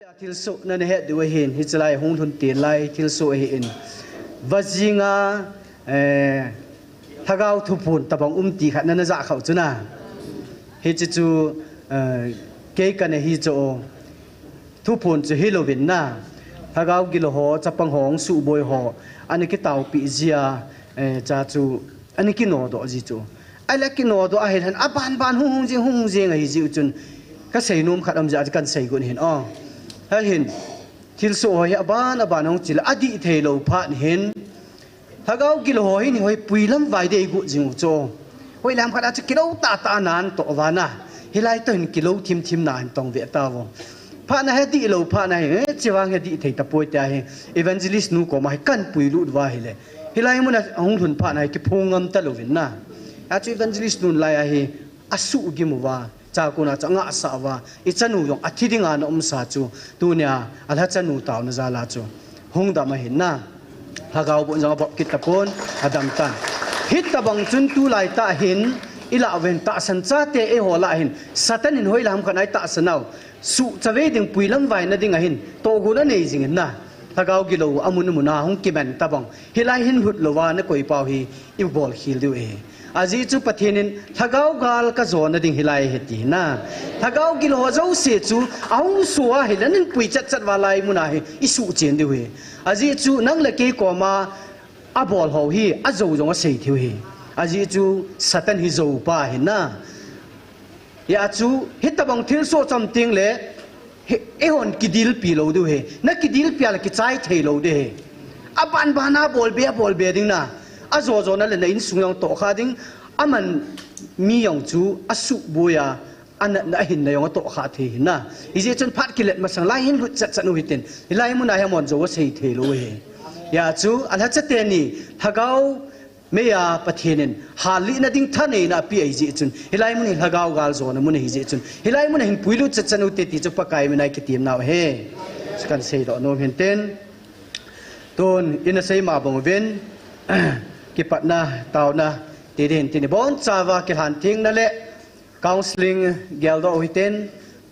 thil so na ne het du hin hi chlai hung thun tin lai thil so hi in vazinga thagau thu phun tabang ti khat na za khau chuna hi chu ke kan hi cho thu phun chu hilovin na thagau gilo ho chapang hong su boy ho ani ki tau pi zia cha chu ani ki no do ji chu ai la ki no do a hen aban ban hung jing hi ji chun ka sei num khat am ja kan sei gun hin hal hin thil so hoi aban hong chila adi thelo pha hin thagau gilo ho hin hoi puilam vai de gu jing cho hoi lam khat a kilo ta nan to wana hilai to hin kilo thim nan tong ve ta wo pha na he di lo pha na he chiwang he di thei ta poi ta he evangelist nu ko mai kan pui lu wa hi le hilai mun hong thun pha na ki phungam ta lo vin na a chu evangelist nun lai a he asu gi mu wa cha ko na changa sa wa I chanu yong athidinga na sa chu tu nya alha chanu taw na za la chu hong da ma hin na hagau bo jang bok kitapon adam tan hit tabang chun tu lai ta hin ila wen ta san cha te e ho la hin satan in hoi lam khanai ta sanau su chave ding puilam vai na ding a hin to gu na nei jing na hagau gi lo amun muna hong ki ben tabang hilai hin hut lo wa na koi pau hi I bol khil du e aji chu pathinin thagau gal ka zona ding hilai heti na thagau gil ho zo se chu aung suwa hilanin pui chat walai muna hi isu chen de we aji chu nang le ke ko ma a bol ho hi a zo jong a sei thiu hi aji chu satan hi zo pa hi na ya chu hitabang thil so cham ting le e hon kidil pi lo du he na kidil pi ala ki chai thei lo de he aban bana bol be ding na azo na le na in sungyang to kha ding aman mi yong chu asu boya an na hin na yong to kha the na ije chen phat kilet ma sang lai hin lut chat nu hitin hilai mun a mon zo sei the lo he ya chu alha chate ni thagau me ya pathinin hali na ding thane na pi ai ji chun hilai mun thagau gal zo na mun hi ji chun hilai mun hin puilu chat chanu te ti chu pakai me nai ki tim naw he kan sei do no hin ten ton ina sei ma bong ven ki patna tauna tidin tinibon chawa ki han thing na le counseling geldo hiten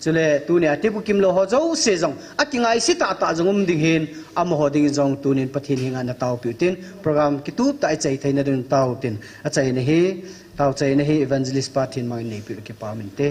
chule tu ne atibu kim lo ho zo se jong akingai si ta jongum ding hin am ho ding jong tunin pathin hinga na taw piutin program ki tu tai chai thaina dun taw tin a chai ne hi taw chai ne hi evangelist pathin mai nei pi ki pa min te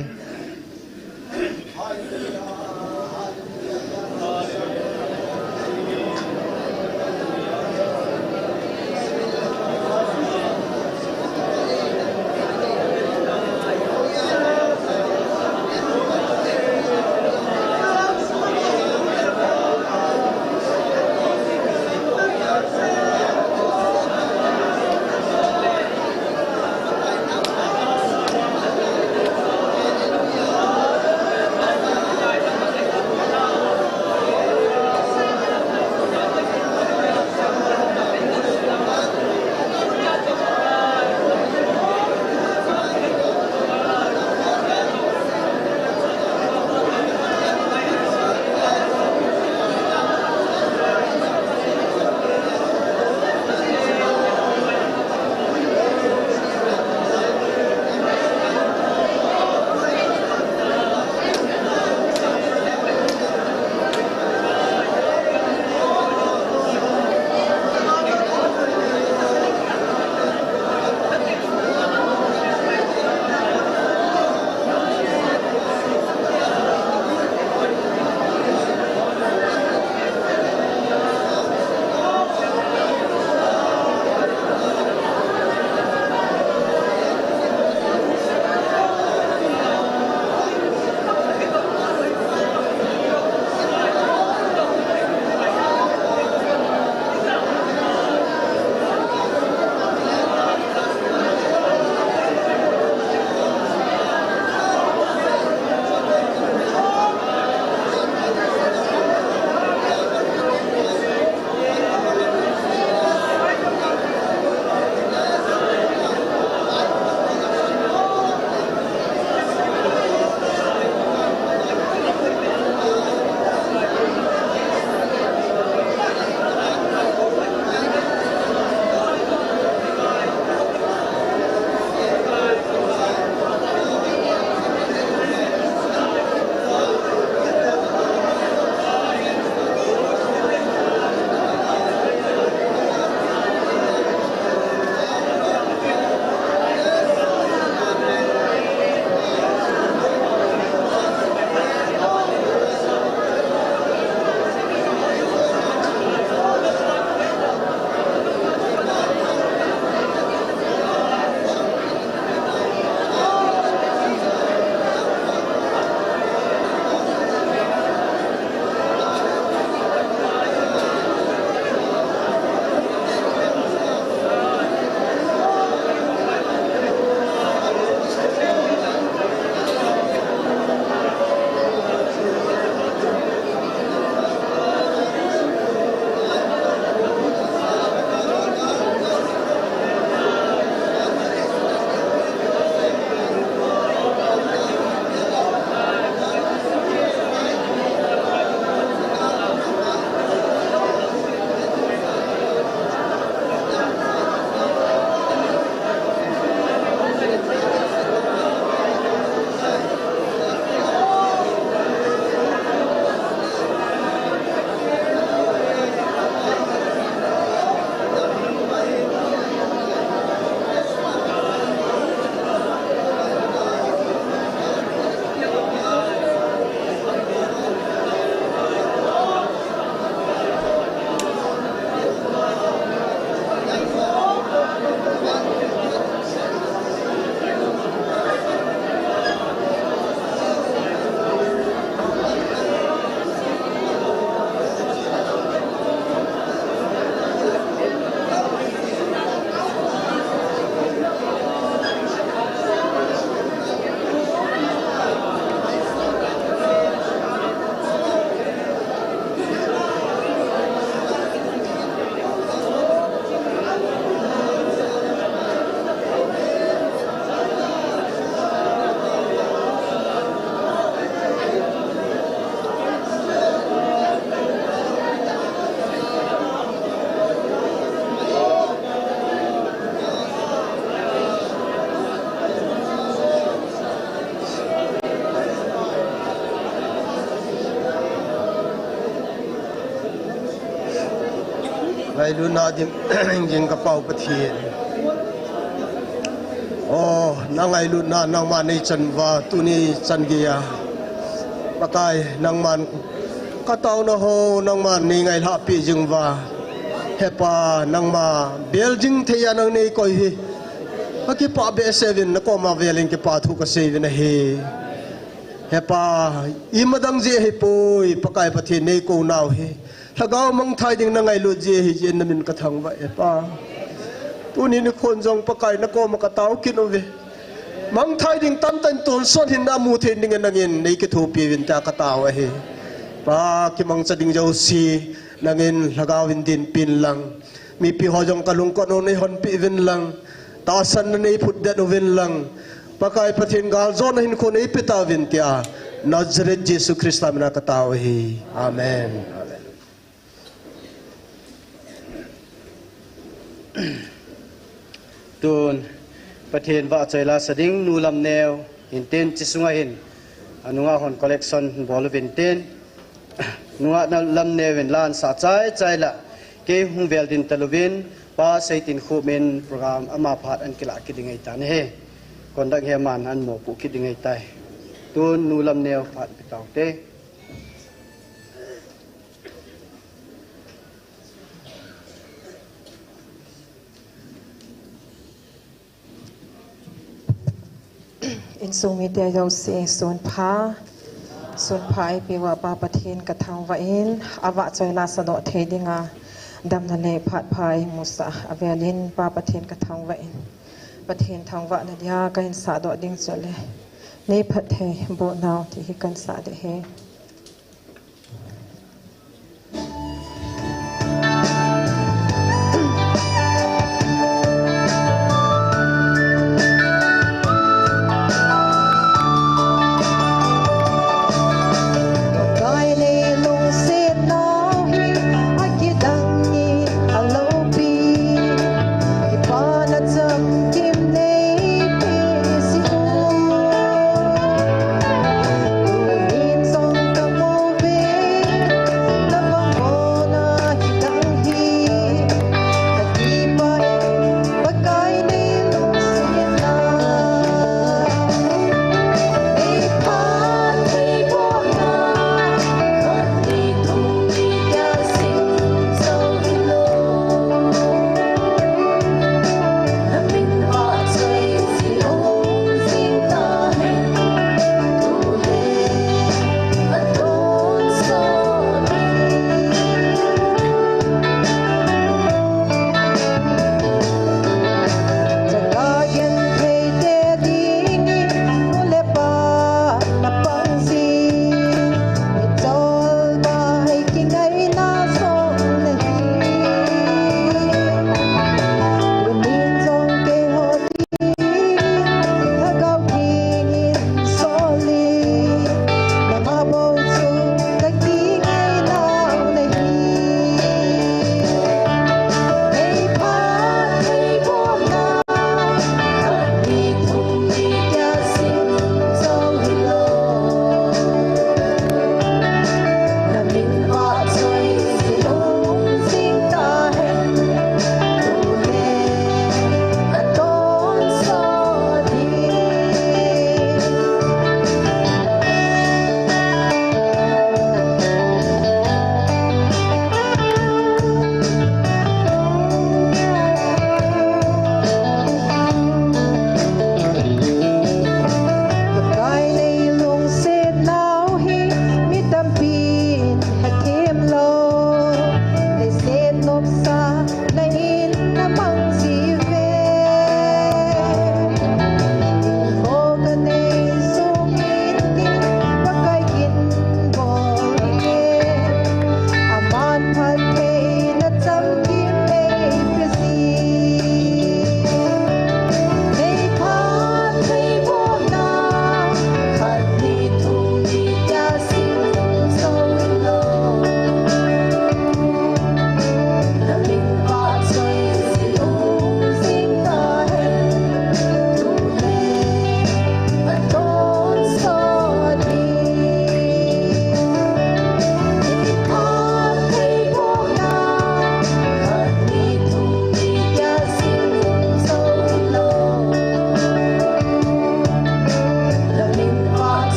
ngày luôn na dim jing ka pau pathian oh nang ngày luôn na nang man ni chan wa tu ni chan gia pakai nang man ka tau na ho nang man ni ngày la pi jing wa hepa nang ma building theya nang ni koi hi ki pa be seven na ko ma veling ki pa thu ka seven na he hepa imadang je he poi pakai pathian nei ko naw he thagao mang thai ding na ngai lu je hi jen namin ka thang wa hepa tu ni ni khon jong pakai na ko ma ka tau kin ove mang thai ding tam tan ton son hin na mu the ding nangin nei ki thu pi win ta ka taw he pa ki mang chading jau si nangin thagao win din pin lang mi pi ho jong kalung ko no nei hon pi win lang ta san nei phut da no win lang pakai pathin gal zon hin ko nei pita win tia Nazareth Jesus Christ na ka taw he amen tuônประเทศว่าใจลาสดิ้งนูลำแนวหินเต้นจิสุงหินอนุงาหอนคอลเลกชันบอลวินเต้นนัวลำแนวเวนลานสะใจใจละเกหุงเวลดินตะลุวินป้าใส่ตินคูเมนโปรแกรมอามาพาดอันกิลาคิดยังไงตาเนี่ยคนดักเฮมันอันหมอปุคิดยังไงตายตุนนูลำแนวพาดไปต่อเต้อินสูมีเดียเราเสียส่วนพาปีว่าปาปะเทนกระทางว่าอินอวะใจลาสดอเทดิงาดำทะเลผัดพายมุสาอเวลินปาปะเทนกระทางว่าอินปะเทนทางว่านัดยากันสาดอดิ้งจเลยนี่พัดเทโบนาวที่ฮิกันสาเดเฮSong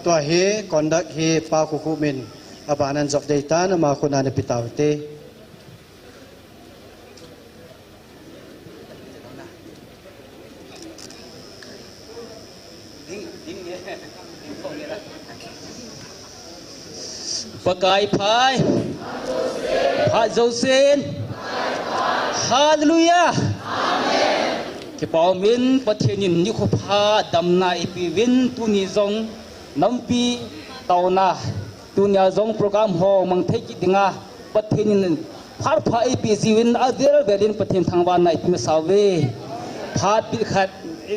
ตัวเฮก่อนดักเฮปาคุคุมินอาบานันจอกเดตานมาคนานปิตาวเตประกายพายพระเจ้าเซนฮาเลลูยาที่ปอมินประเทศนินยุคพาดำนาอีปีวินตุนิจงน้ำปีเต่านาตุนิจงโปรแกรมหอมังเทกิดงาประเทศนินพาดพาอีปีซีวินอาเดลเบลินประเทศทางวันในปีมสาวเวพาดบิดขัด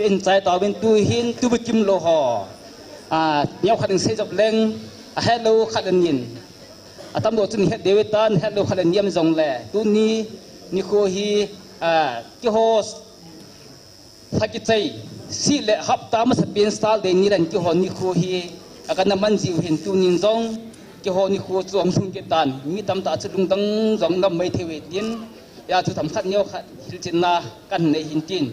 อินใจต่อเป็นตุหินตุบกิมโลหอเนี้ยขัดเสียจับเล้งฮัลโหลขัดนินตำรวจจุนเฮดเดวิตันฮัลโหลขัดนิยมจงแลตุนี้นิโคฮีกิโฮสพักใจสิเลหับตามสเปนสไตล์เดนิรันกิโฮนิโคฮีอาการน้ำมันจิวเห็นตุนินจงกิโฮนิโคจวมสุงเกตันมีตำตาจุดดังจงน้ำไม่เทวิดินยาทุทำขัดเนี้ยขัดฮิลจินนากันในหินจิน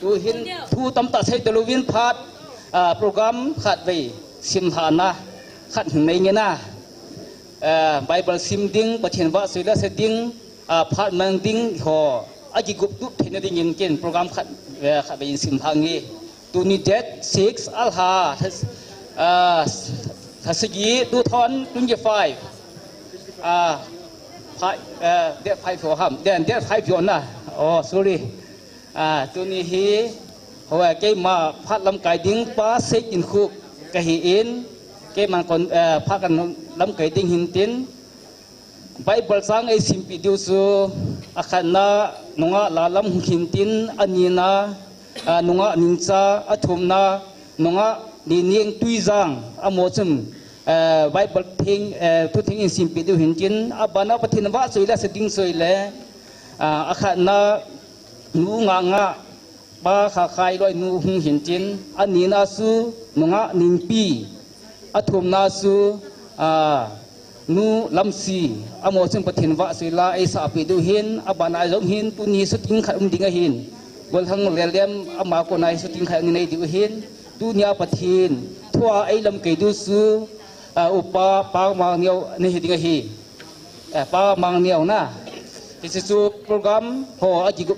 tu hin thu tam ta sei teluvin phat program khat ve sim thana khat nei nge na bible sim ding pathian wa soila se ding phat mang ding ho aji gup tu thena ding in ken program khat ve sim thangi tu ni det 6 al ha thasigi tu thon 25 det 5 for ham then det 5 for na oh sorryตัวนี้ฮีเขาว่าเกี่ยมาพัดลำไก่ดิ้งป้าเซ็กินคุกกะฮีอินเกี่ยมาคนพักกันลำไก่ดิ้งหินตินใบบอลสังไอซิมปิดิวสูอาคารน่ะนงะลาลำหินตินอันนี้นะนงะนินจาอัฐมนะนงะดีเนียงตุยจังอโมซึมใบบอลทิ้งทุทิ้งไอซิมปิดิวหินตินอบานาปฏินวะสวยละสดิ้งสวยละอาคารน่ะนูงางะปาขาใครลอยนูหงหินจินอันนี้นาสูนงะนิงปีอัฐมนาสูนูลำซีอโมจึงปฏินวะสุลาไอสาปิดูหินอบานายลงหินตุนีสุดิงขัดดิงหินบนทางเรียมอามาคนายสุดิงขัดในดิวหินตุนีปฏินทั่วไอลำเกดูสูอุปปามังเนียวในดิงหิปามังเนียวนะที่สุดโปรแกรมพออีกกุบ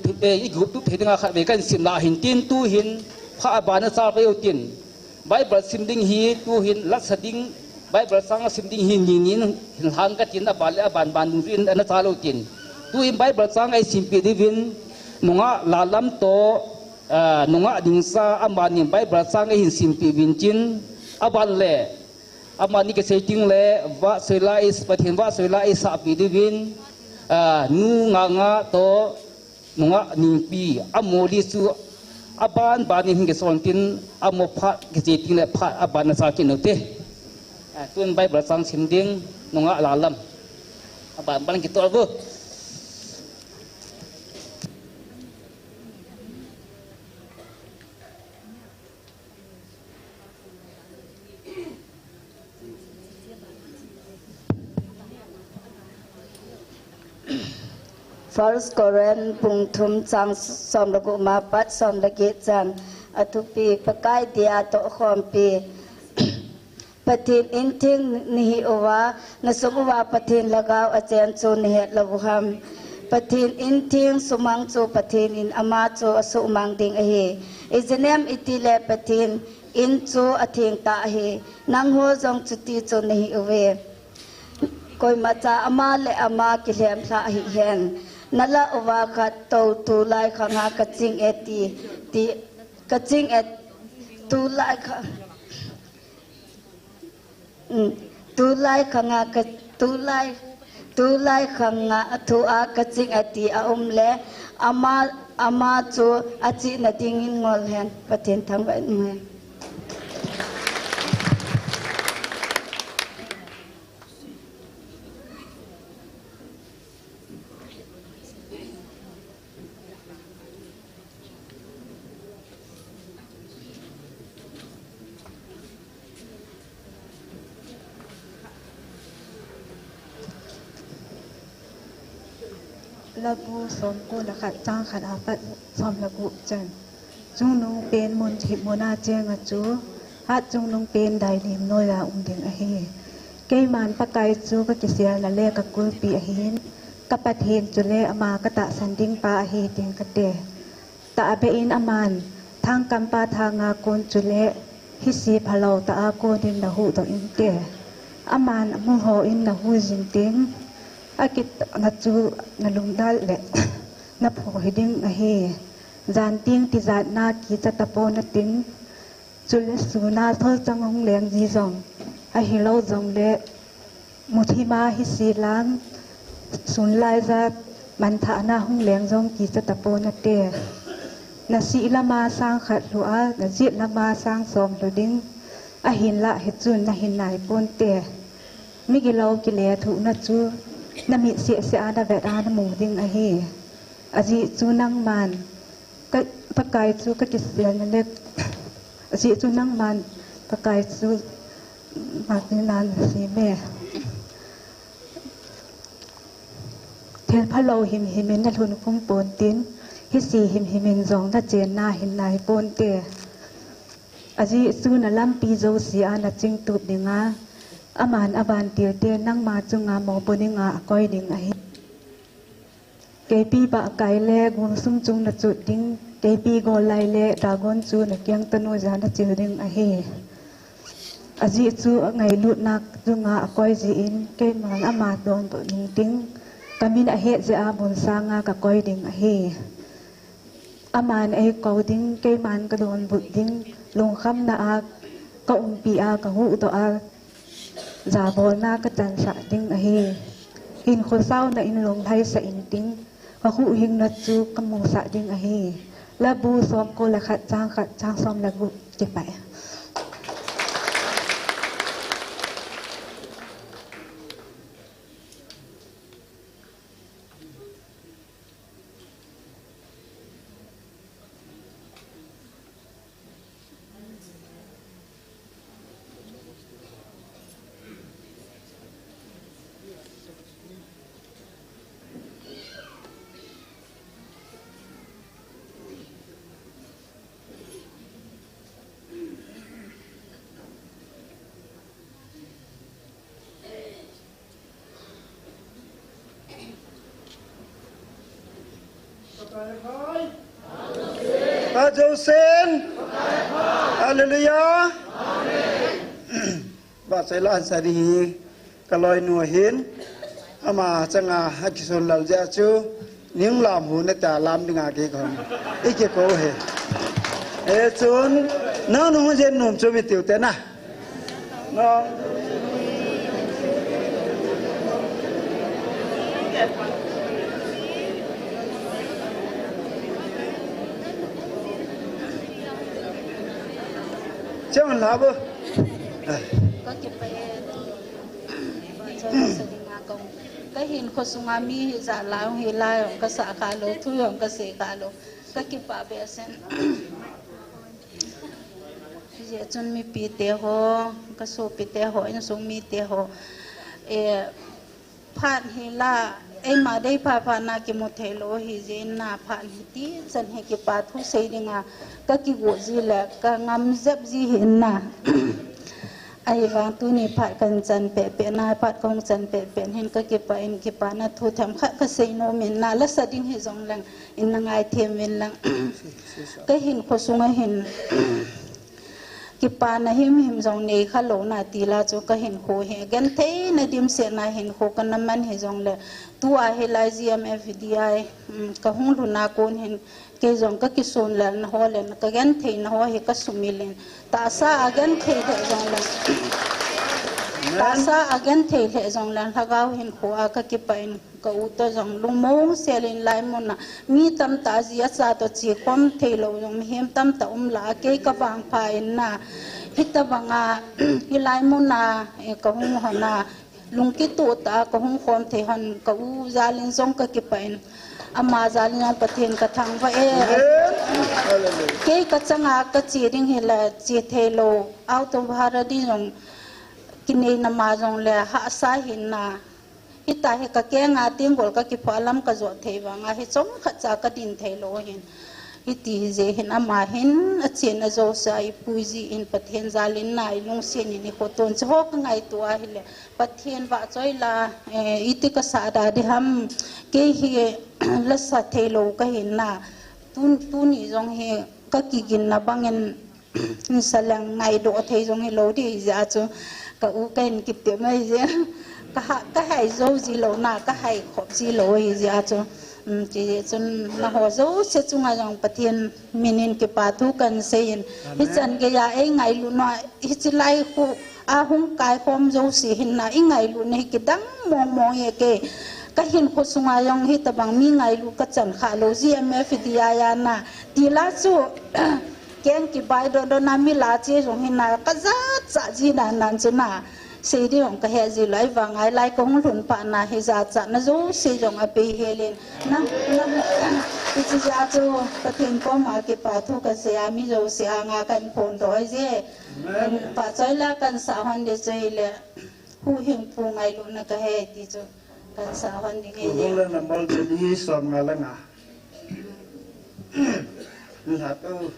ทุกเพจงาขัดเวกันสิมลาหินตินตู้หินพระบาลซาไปอุตินใบบรัสิมดิงฮีตู้หินลักษดิงใบบรัสังสิมดิงหินยินหินหางกัดจินอบาลอบานบานวินอันซาลอุตินตู้หินใบบรัสังไอสิมปีดิวินนงะลาลัมโตนงะดิงซาอามานิใบบรัสังไอหินสิมปีวินจินอบาลเล่อามานิกเซติงเล่วะสุลาอิสปะเทนวะสุลาอิสาปีดิวินนูงางาโตนงะนิงปีอโมลิสุอบานบานิหิงเกสอนตินอโมพะเกจิติงและพะอบานนาซากินโนเตตุนใบประสังสิมดิงนงะลาลัมอบานบานกิตอลบุFirst Korean ปุงทุมจังสอมระกุมาปัดสอมระกิจันอทุปีปกายเดียโตคอมปีปฏิอินทิงนิฮิโอวานสุกวาปฏิละกาวอาจารย์จูนิเหตละบุหัมปฏิอินทิงสุมังจูปฏิอินอามาจูสุมังดิงอเฮอิจเนมอิติเลปฏิอินจูอธิงตาเฮนังโฮจงจุติจูนิฮิโอเวกอยมาจาอามาเลอามากิเลมลาหิเฮนนั่นละอวาคัดโตตูไลขังหากจิงเอตีกจิงเอตูไลขังตูไลขังหากตูไลขังหาตูอากจิงเอตีอาเลอามาจูอาจินาดิงินงอลเฮนปะเทนทั้งวันเมืองระบุสมกุลขัดจ้างขัดอาปัดสอมระบุจันจุงนูเป็นมนทิพมนาเจงจู ฮัดจงลงเป็นได้ลิมน้อยละอุ้งเดียงอเฮเกยมันปะไกจูก็กิเสียละเลกกุลปีอหินกับประเทศจุเลอมากะตะสันดิงปาอเฮเตียงกะเตตะเบอินอมันทางกัมปาทางาโกนจุเลฮิสีพะโลตะอาโกดินนะหูตออินเตอมันมุโหอินนะหูจินติงอากิตนะจูนะลุงดัลเลนะโพหิดิงอเฮจานติงติจาดนากีจัตะโปนะติงจุเลสุนาทอจังหงเลียงจีจงอาฮิโลจงเลมุทิมาฮิสีลังสุนลายจัดมันทานาหงเลียงจงกีจัตะโปนะเตนาสีละมาสร้างขัดหัวนาจิตละมาสร้างสมตัวดิ้งอาหินละเหตุจุนนาหินนายปนเตมิกิโลกิเลถูนาจูนามิเสียเสียอาดาเวดานหมูดิ้งอาเฮอาจิจูนังมันก็ปะไกจูก็กิเสียนเล็กอาจิจูนังมันปะไกจูมาตินานสีแม่เทนพะโลหิมหิมินนาทุนคุ้มปนตินฮิสีหิมหิมินจงนาเจนนาหินนายปนเตอาจิจูนาลัมปีโจสีอานาจิงตุบดิงาอามันอาบานเตียวเตนั่งมาจุงาโมปนิงาก้อยดิงไอเกปีบะไกเล่กวงซุ่มจุงนาจุดดิงเกปีโกไลเล่ดากอนจูนเกียงตโนจานาจิวดิงไอเฮอาจิจูไงลุดนักจุงาก้อยจีอินเกมันอามาดอนปนิงติงกามินอเฮเจอาบุนสางากะก้อยดิงไอเฮอามันไอเกาดิงเกมันกระโดนบุดดิงลงคำนาอากะอุปีอากะหูตัวอาจาบอลนากระจันสะดิ้งอเฮหินคนเศร้าในอินลงไทยสะอินติ้งกะหูหิงนัดจูกำมงสะดิ้งอเฮและบูซ้อมโกละขัดจ้างซ้อมและบุเจ็บไปอาโจเซนฮาเลลูยาบาเซลานซาดีกลอยนัวหินอามาจังอาฮักซุนลาเจจูนิ่งลามหูนตาลามดิงอาเกกอนอีเกโกเฮจุนน้องนุ่มเจนนุ่มจูมิติวเตนะน้องเจ้าหน้าบุก็เก็บไปใช้สติงากงก็เห็นคนสุงามีจะลายเฮลายก็สาขาโลทุยก็เสกาโลก็เก็บปะเบสเซนเจ้าจนมีปีเตหอก็สูปีเตหอยังสูงมีเตหอผ่านเฮลามาได้พาพานาเกมเทโลฮิเจนาผ่านฮิตีจันเฮกิปาทุเสดิงาก็กิโกจิแลก็งามเจ็บจีเห็นนะไอ้วางตุนี่ผัดกันจันเปะเปะนาผัดกงจันเปะเปะเห็นก็เก็บไปอินเก็บปานาทุทำข้าก็เซโนเมนนาและสดิ้งเฮจงลังอินนางไอเทมเวนลังก็เห็นคนสูงเห็นกิปานะหิมจงเนยข้าโลนาตีลาจูก็เห็นโคเฮกันเทนดิมเสนาเห็นโคกันน้ำมันเฮจงเลยตัวเฮลายซีเอ็มเอฟดีไอก็หงรุนาโกนเห็นเกจงก็กิโซนเลนฮอเลนก็กันเทนฮอเฮก็สุมิเลนตาซากันเทเฮจงเลยตาซากันเทเฮจงเลยถ้าเขาเห็นโคอาก็กิปาอินก็อุตจงลุงโมเซลินไลมนะมีตั้มตาจีซาตัวจีความเทโลจงมีเห็นตั้มตาลาเกยกบังพายนะฮิตบังอาฮิไลมนะก็หงหันนะลุงกิตุตาก็หงความเทหันก็อุจาลินจงก็กิปอินอามาจาลินประเทศกระทั่งว่าเกยก็จังอาก็จีริงเฮลจีเทโลเอาตัวบาร์ดีจงกินเองนมาจงเลยหาสาหินนะฮิตาเฮกะเกงาติงกอลก็กิพอลัมก็จอเทวังอาเฮจงขะจากะดินเทโลเห็น iti je hin ama hin a chen a zo sa I puji in pathian zalin na ilung sen ni khoton chho ka ngai tua hile pathian wa choi la iti ka sa da di ham ke hi la sa thelo ka hin na tu ni jong he ka ki gin na bangen salang ngai do thei jong he lo di ja chu ka u ken kip te mai je ka hai zo ji lo na ka hai khop ji lo hi ja chu chỉ chun na ho zo se chunga jong pathian minin ke pa thu kan sein hi chan ke ya ei ngai lu na hi chilai khu a hung kai khom zo si hin na I ngai lu nei ke dang mo ye ke ka hin khu sunga jong hi tabang mi ngai lu ka chan kha lo ji mf dia ya na ti la chu ken ki bai do na mi la che jong hin na ka za cha ji na nan chu na se di ong ka he ji lai wa ngai lai ko hung lun pa na he za cha na zo se jong a pe he len na ti ja chu pathian ko ma ke pa thu ka se ami zo se anga kan phon do je pa choi la kan sa hon de chei le hu hing pu ngai lu na ka he ti chu kan sa hon ding e je Bulan nambal jadi som ngalanga. Satu.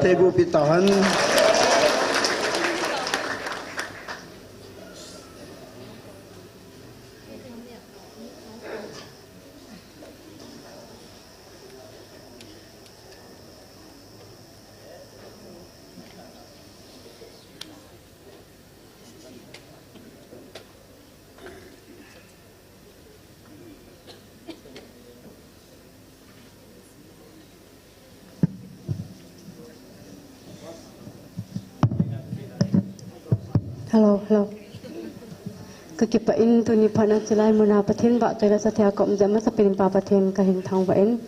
tegu pitahan. Hello. Kekipain tu ni panas celai muna patin bak tu rasa tiap kau menjama sepin pa patin kahin thang bain.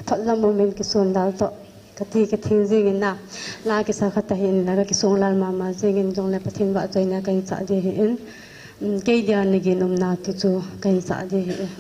Fatlam momen kisun dal to kati zingin na la kisah katahin la kisung lal mama zingin jong le patin bak tu na kahin sa je hin. Kei dia nagi nom na tu tu kahin sa je hin.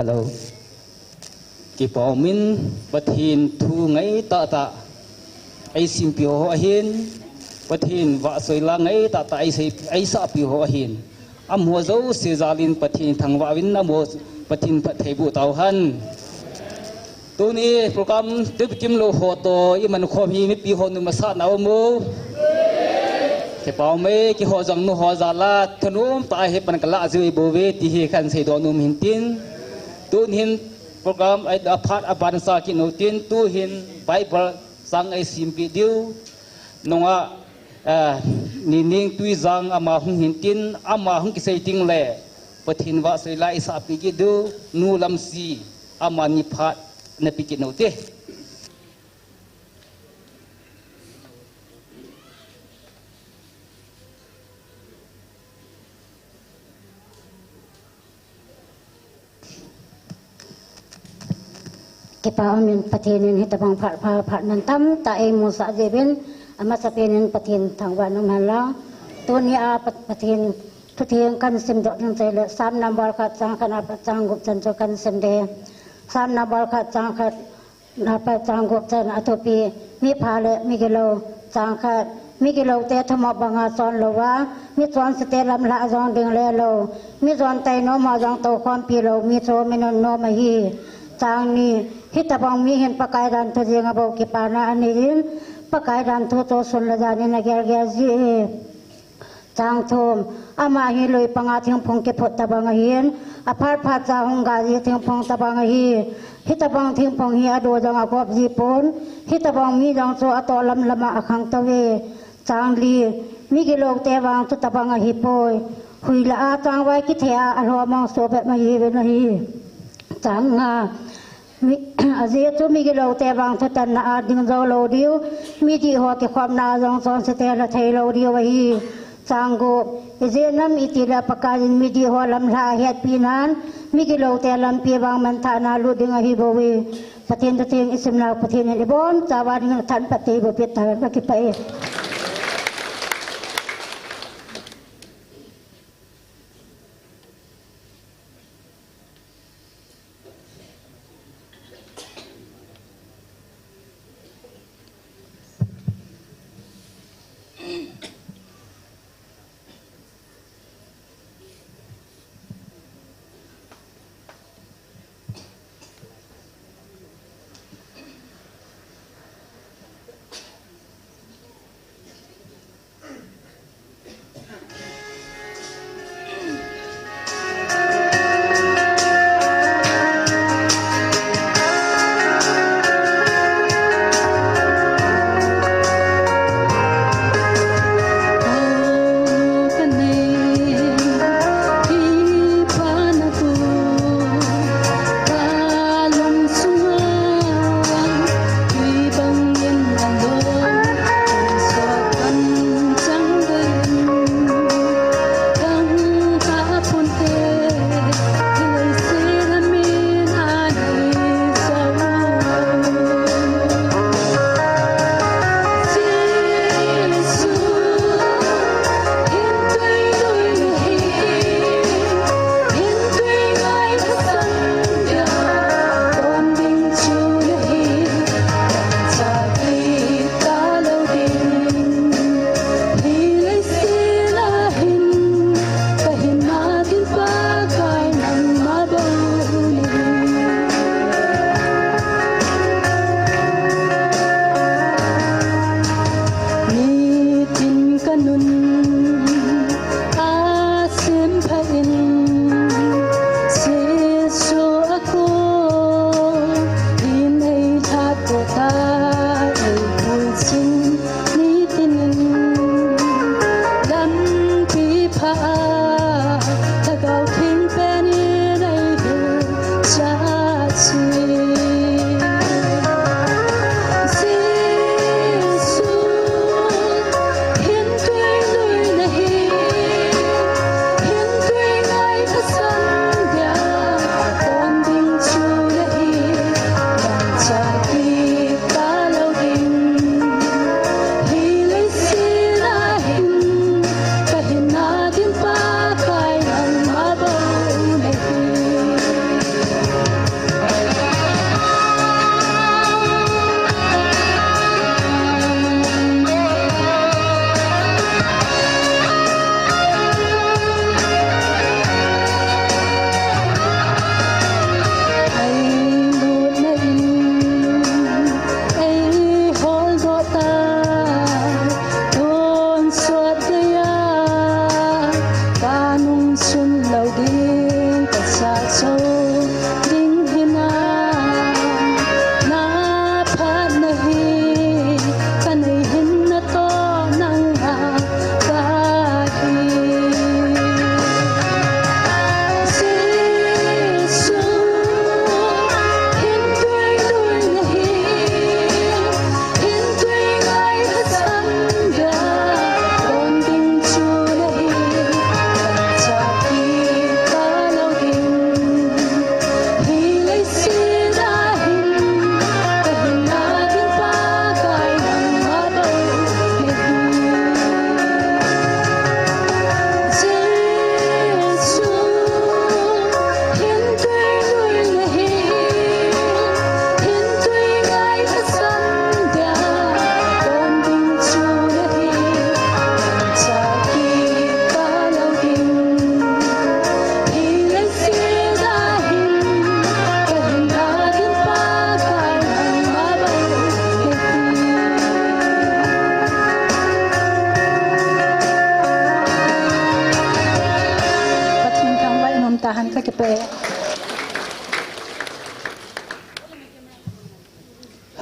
Hello. Kipo min pathin thu ngai ta ta ai sim pi ho hin pathin wa soi la ngai ta ta ai sa pi ho hin amho zo se zalin pathin thang wa win na mo pathin phat thei bu tau han tu ni program tip kim lo ho to i man kho mi pi ho nu ma sa na mo ke pau me ki ho jang nu ho za la thnum ta he pan kala zui bo ve ti he khan sei do num hin tin tu hin program ai da phat aban sa ki no tin tu hin bible sang ai sim pi diu nonga ni ning tui zang ama hung hin tin ama hung ki sei ting le pathin wa sei lai sa pi ki du nu lam si ama ni phat na pi ki no te Kita amin patinin hitabang phat nan tam ta ai mu sa jebin ama sapinin patin thangwa num hala tuni a patin thuthing kan sim dot nang chele sam number kha chang kana pa chang gup chan cho kan sim de sam number kha chang kha na pa chang gup chan atopi mi phale mi gelo chang kha mi gelo te thama banga son lowa mi chon ste lam la jong ding le lo mi jon tai no ma jong to khom pi lo mi cho mi no ma hi chang ni hitabang mi hen pakai dan to jeng abo ki pana anin pakai dan to to sun la jani na ger ger ji chang thom ama hi loi panga thing phong ke phot tabang hian apar pha cha hong ga ji thing phong tabang hi hitabang thing phong hi ado jang abop ji pon hitabang mi jang so ato lam lama akhang tawe chang li mi ki lok te wang tu tabang hi poi hui la a chang wai ki thea a ro mong so be ma hi ve na hi chang nga aje tu mi ge lo te bang tu tan na ding zo lo diu mi ji ho ke khom na jong son se te la thei lo diu hi chang go aje nam iti la pakarin mi ji ho lam la het pinan mi ge lo te lam pi bang man tha na lu ding hi bo wi patin tu ting isim la patin ni bon chawa ding than pati bo pit ta ba ki pai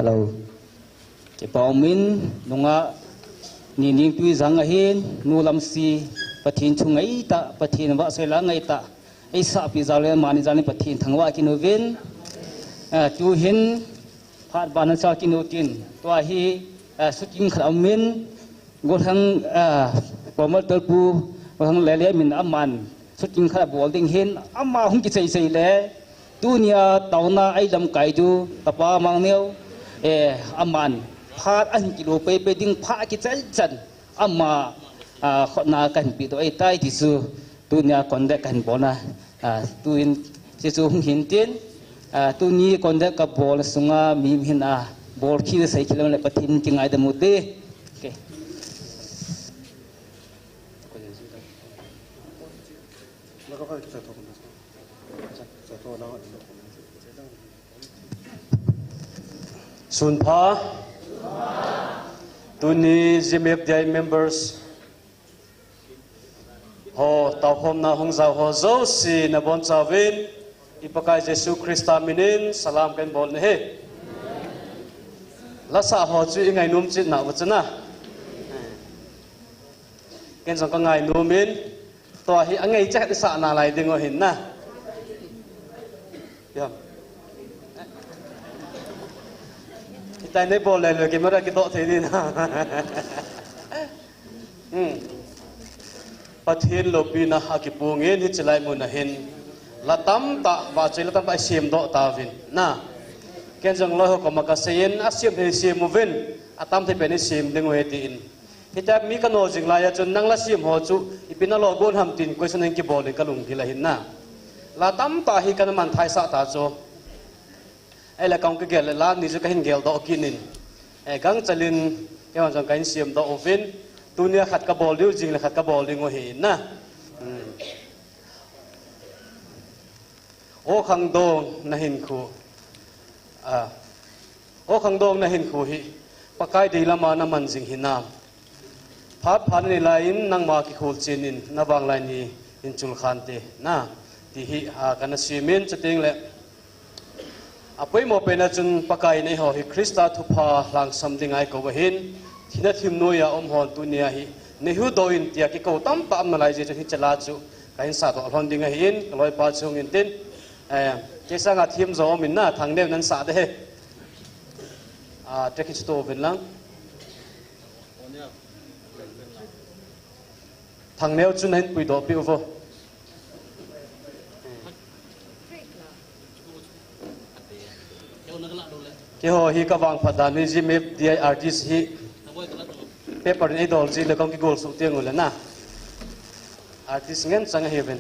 hello cái bảo min nunga ni ning tui zang a hin nu lam si pathin chung ai ta pathin wa se la ngai ta ai sa pi zale mani zani pathin thangwa ki no vin tu hin phat ban sa ki no tin to hi suking kham min go thang pomal tel pu thang le le min aman suking kha bolding hin amma hung ki sei sei le tunia tauna ai lam kai du tapa mang neu aman phat an kilo pe pe ding pha ki chal chan amma khona kan pi to ai tai ti su tunia kon de kan bona tuin se su hung hin tin tu ni kon de ka bol sunga mi hin a bol khi sai kilo le pathin ki ngai da mu te okay Sun Pa, Tuni GMFDI members, ho tao hôm na hong zao ho zo si na bon zawin, ipakai Jesu Christa minin salam kan bol ne he. Lasa ho chu ingai num chit na wachana. Ken song ka ngai numin, to hi angai chak sa na lai dingo hin na. Yeah. Tại nơi bộ lại cái mà ra cái độ thế đi na, bắt hiền lộc bi na cái buông yên hít lại muốn hiền, là tắm ta và chơi là tắm phải xiêm độ ta vin, na, cái dòng lối học mà cái xiêm xiêm thì xiêm một vin, tắm thì bên xiêm đừng quên tin, thì ta mi cái nồi dừng lại cho năng là xiêm họ chú, ipin lo gôn ham tin, quay sang cái bộ này cái lùng thì là hiền na, là tắm ta hi cái man thay sa ta cho. Ai là công cái gel là ni cái hình gel đó kinin, gang chalin cái hoàn toàn cái xiêm đó oven, tunia khát cái bol điêu jing là khát cái bol đi ngồi hin na, ô khang dong na hin khu, ô khang dong na hin khu hi, pakai đi làm mà man jing hin nam, phát phát này là in nang ma ki khul chinin na bang lai ni in chul khan te na, thì hi cái xiêm cho tiếng lệ. Apoi mo pena chun pakai nei ho hi Krista thupa lang something ai ko hin thina thim noya hon tunia hi nehu doin tia ki ko tam pa am lai je hi chala chu kain sa to hon ding hin loi pa chung in tin ke sanga thim zo min na thang ne nan sa de he trek chi to ben lang thang neo chun hin pui do pi vo cái hồ hi các vàng phát đàn hi GMF DI artist hi paper này đồ gì là con cái goal sụt tiền rồi na artist ngen sang heaven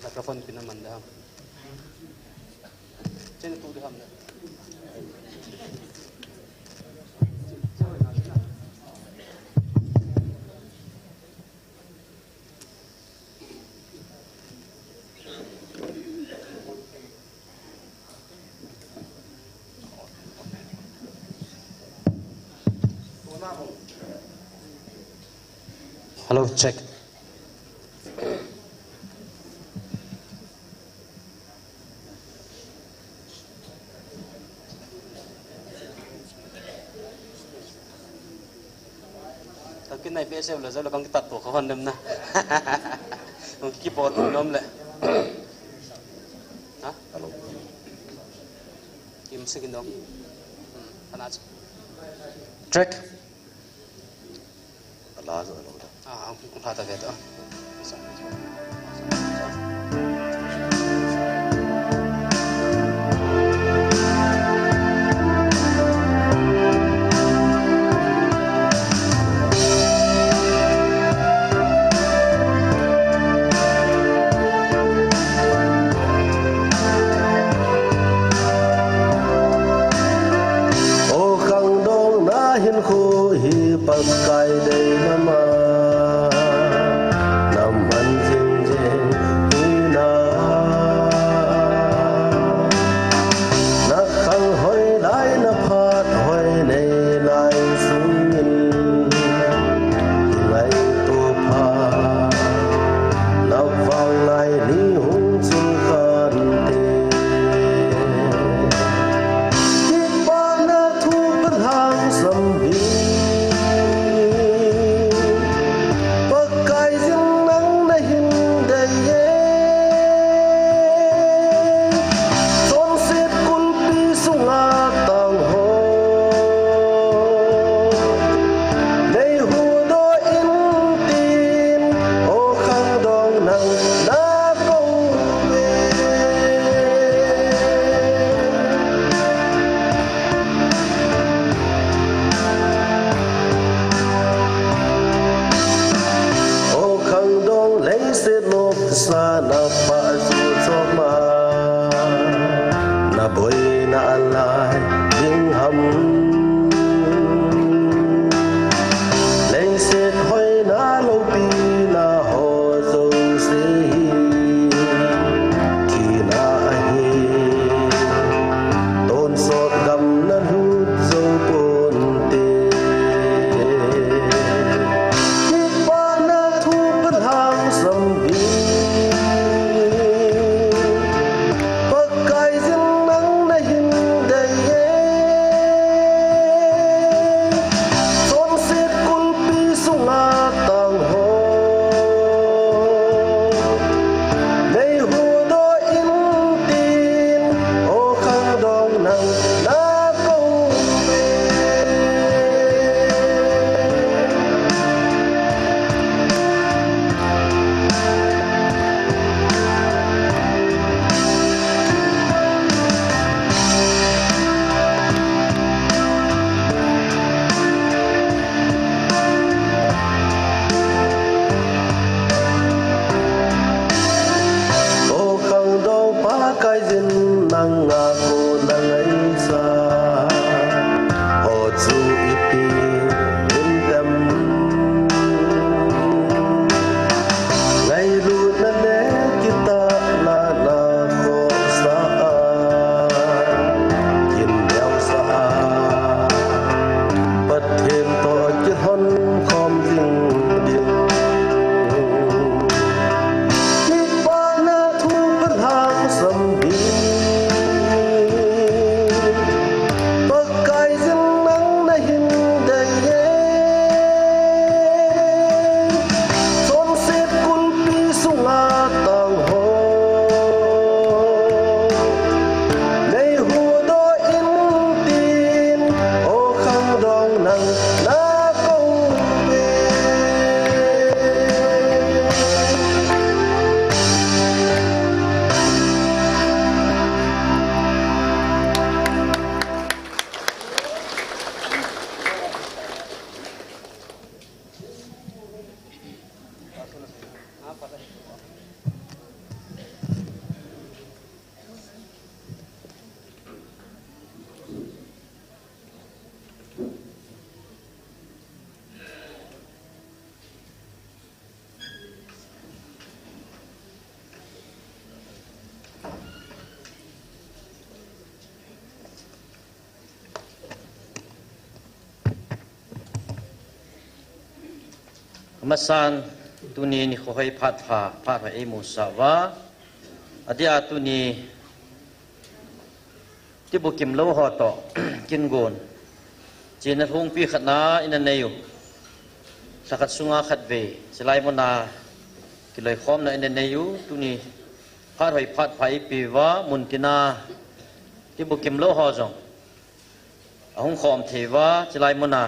microphone pin naman dah trên tu đi ham dah Hello, check. Cái này biết xem là do là con cái tật của con đâm na, con keyboard của nó lại. Hả? Kim sinh đó. Check. Allah rồi. Không phải ta về đó. Ô khang dong na hin khu hi pakai dei nama. nang ako nang isa o zu ipi indam ngay lu na le kita na na ko sa kin đeo sa bật thêm to chiếc hôn khom dinh điện sầm bi bậc cài dương nắng đã hình đầy son xếp cun pi sung a tang ho nay hùa đo in tin ô khang dong nang na câu về masan tuni ni khoi phat pha e musawa adia tuni ti bukim lo ho to kin gon chin hung pi khana in aneyu sakat sunga khat ve silai mona kilai khom na in aneyu tuni phat phai pi wa muntina ti bukim lo ho jong ahung khom thewa silai mona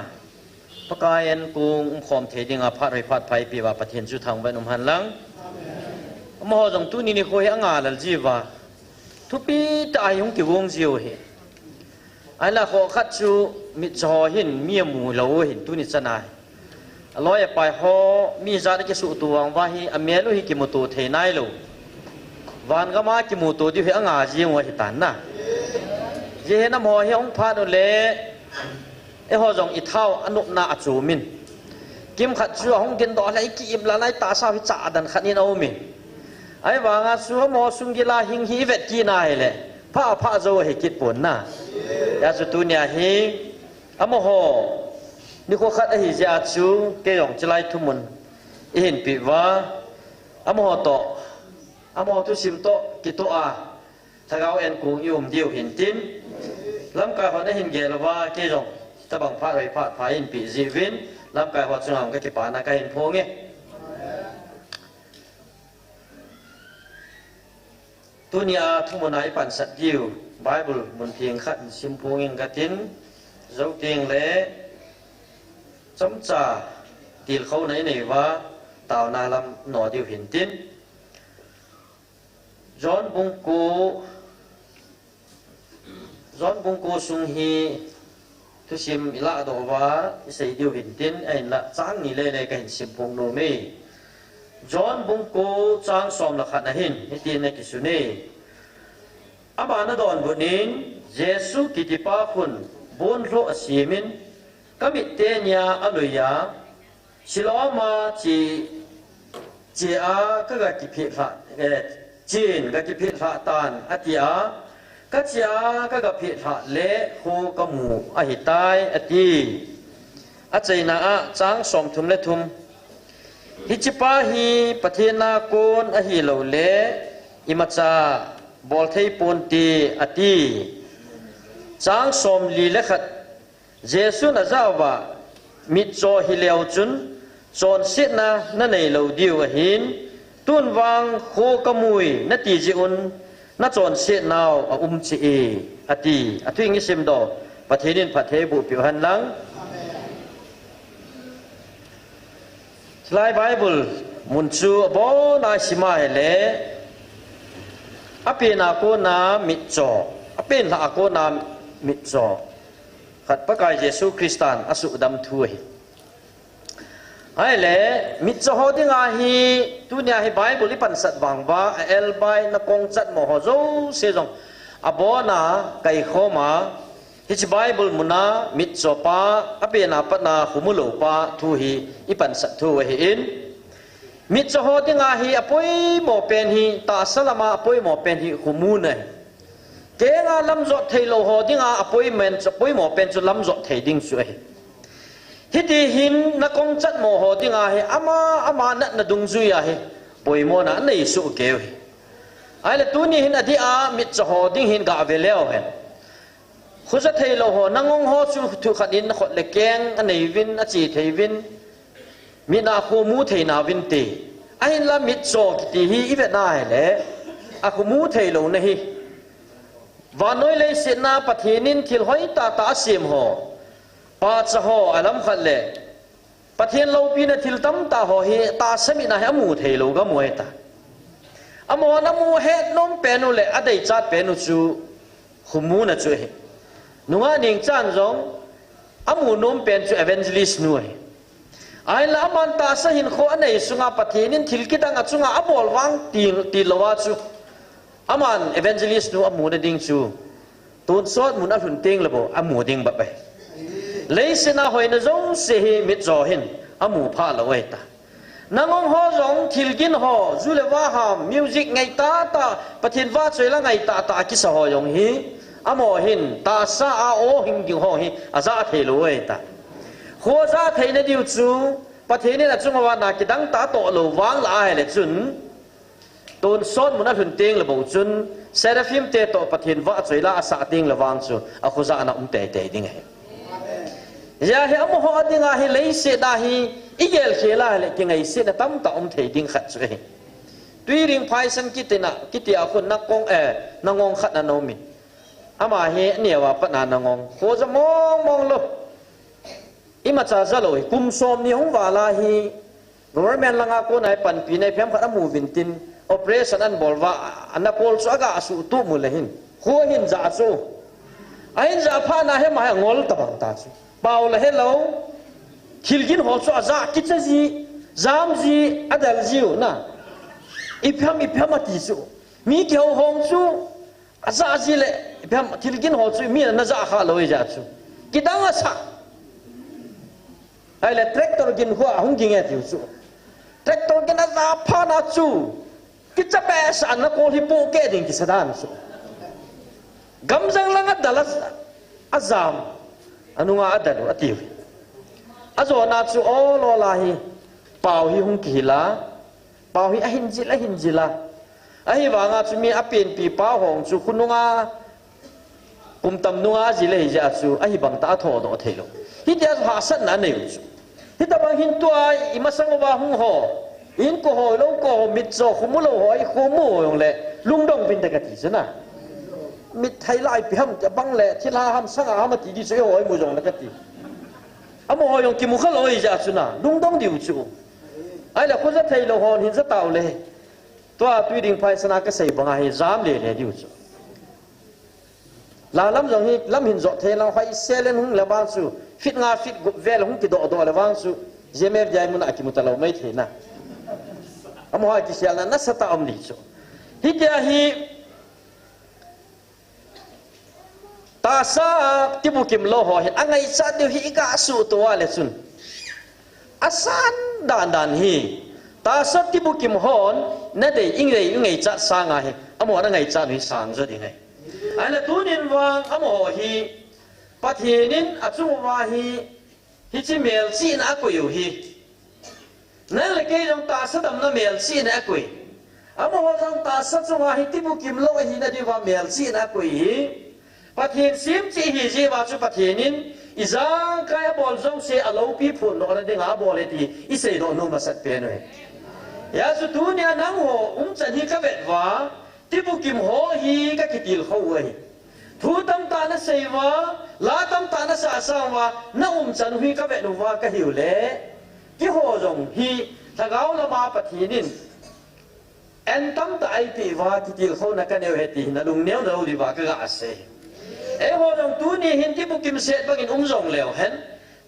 pakai en kung khom the ding a phat phai pi wa pathen chu thang ban han lang mo jong tu ni ni khoi anga lal jiwa thu pi ta yong ki wong jiu he ai la kho khat chu mi cho hin mi mu lo hin tu ni chana loi pai ho mi za ke su tu wang wa hi amelo hi ki mu tu the nai lo van ga ma ki mu tu di he anga ji ngo hi tan na je na mo hi ong phat le e ho jong i thau anup na achu min kim khat chu hong gen do lai ki im la lai ta sa hi cha dan khat in au min ai wanga chu mo sung gi la hing hi vet ki nai le pha zo he kit pon na ya chu tu nya hi amo ho ni ko khat a hi ja chu ke yong chlai thu mun i hin pi wa amo ho to amo tu sim to ki to a thagao en kung yum diu hin tin lam ka ho na hin ge la wa ke yong ta bằng phát phải in bị gì vin làm cái hoạt động cái bản là cái hình phong nghe tunia thu một nãy bản sát diệu Bible một tiếng khát sim phong in cái tin dấu tiếng lẽ chấm trà tiền khâu này này và tạo na làm nọ điều hiển tin John bung cô sung hi tu sim ila do wa sei diu hin tin en la chang ni le le ka hin sim pong no me John bung ko chang som la khat na hin ni tin ne ki su ne aba na don bu nin Jesu ki ti pa khun bon ro asimin kamit te nya aluya siloma chi a ka ga ki phe pha chin ga ki phe pha tan atia các cha các gặp hiện phạt lễ khu có mù a hít tai a ti a chạy na a tráng som thum lệ thum hi chipa hi pathena kon a hi lo lễ imacha bol thei pon ti a ti tráng som li lệ khat Jesu na zawa mit cho hi leo chun chon sit na nei lo diu a hin tun wang khu có mùi na ti ji un na chọn sẽ nào chi e ati athui ngi sim do pathenin pathe bu piu han lang slide Bible mun chu bo na sima hele apena ko na mit cho apen la ko na mit cho khat pakai Jesu Kristan asu dam thui ai le mit cho ho dinga hi tu nya hi Bible li pan sat wang ba el bai na kong chat mo ho zo se jong abona kai khoma his bible muna mit chopa apena patna khumulo pa thu hi ipan sa thu hi in mit cho tinga hi apoi mo pen hi ta salama apoi mo pen hi khumu ne ke nga lam zo thailo ho tinga appointment apoi mo pen chu lam zo thei ding su ai hiti hin na kong chat mo ho tinga hi ama na dung zu ya hi poi mo na nei su ke hi ai la tu ni hin adi a mit cho ho ding hin ga veleo hen khuza thailo ho nangong ho chu thu khatin khot le keng anei vin a chi thei vin mi na khu mu thei na vin te ai la mit cho ti hi i ve na le a khu mu thei lo na hi wa noi le se na pathinin thil hoi ta sim ho pa cha ho alam khat le pathin lo pi na thil tam ta ho hi ta sami na ha mu thei lo ga mu ta amo na mu he nom penu le adai chat penu chu khu mu na chu he nunga ning chan jong amu nom pen chu evangelist nu he ai la man ta sa hin kho anei sunga pathinin thil ki dang achunga abol wang ti lowa chu aman evangelist nu amu na ding chu tun sot mun a hun ting labo amu ding ba bai leisena hoina jong se hi mit zo hin amu pha lawai ta nangong ho jong thilgin ho zulewa ha music ngai ta pathin wa choila ngai ta ki sa ho yong hi amo hin ta sa a o hin gi ho hi aza thelo ai ta kho za theina diu chu pathin na chunga wa na ki dang ta to lo wang la ai le chun ton sot mun a hun ting labo chun seraphim te to pathin wa choila asa ting lawang chu a khuza na te ding he ya he amo ho dinga hi leise da hi igel khela le ki ngai se da tam ta thei ding khat chu he tui ring phai san kitina kitia khun na kong na ngong khat na no mi ama he newa patna na ngong kho za mong lo ima cha za lo kum som ni hong wala hi government langa ko nai pan pi nai phem khat amu vin tin operation an bolwa anna pol chu aga asu tu mu le hin kho hin za chu ain za pha na he ma ngol ta bang ta chu bao là hello khilgin ho chu aza kichaji zamji adal jiu na ipham ati chu mi kyo hong chu aza ji le ipham khilgin ho chu mi na za kha loi ja chu kidang asa ai le tractor gin ho hung ging ati chu tractor gin aza pha na chu kichape sa na ko hi po ke ding ki sadan chu gamjang lang adalas azam anu nga adanu atiu azo na chu o lo la hi pau hi hung kila pau hi ahin jila ahi wa nga chu mi apin pi pa hong chu kununga kumtam nunga jile hi ja chu ahi bang ta tho do thelo hi dia ha san na ne chu hi ta bang hin tua i masang wa hung ho in ko ho lo ko mit zo khumulo ho ai khumu yong le lungdong pin ta ka ti sana mit thai lai pi ham ja bang le thila ham sanga ham ti di sei hoi mu jong na ka ti amo ho yong ki mu khalo i ja chuna dung dong diu chu ai la ko za thai lo hon hin za taw le to a tui ding phai sana ka sei banga hi zam le diu chu la lam jong hi lam hin zo the la hoi selen hung la ba chu fit nga fit gu vel hung ki do la wang chu jemer jai mun aki mutalo mai the na amo ha ki sial na sa ta am li chu hi dia hi ta sa tibukim lo ho hin angai sa diu hi ka su to ale sun asan dan hi ta sa tibukim hon na de ingai cha sa nga hi amo na ngai cha ni sang zo di ngai ala tunin wang amo hi pathinin achung wa hi chi mel chi na ko yu hi na le ke jong ta sa dam na mel chi na ko amo ho jong ta sa chung wa hi tibukim lo hi na di wa mel chi na ko hi pathin sim chi hi ji wa chu pathinin izang kaya bol jong se alo pi phun no na de nga bol eti i sei do no ma sat pe no ya su tu nya nang ho chan hi ka vet wa ti bu kim ho hi ka kitil ho wei thu tam ta na sei wa la tam ta na sa sa wa na chan hui ka vet no wa ka hiu le ki ho jong hi thagao la ma pathinin en tam ta ai pi wa kitil ho na ka neu heti na lung neu do di wa ka ga se e ho dong tu ni hin ti bu kim set bangin jong leo hen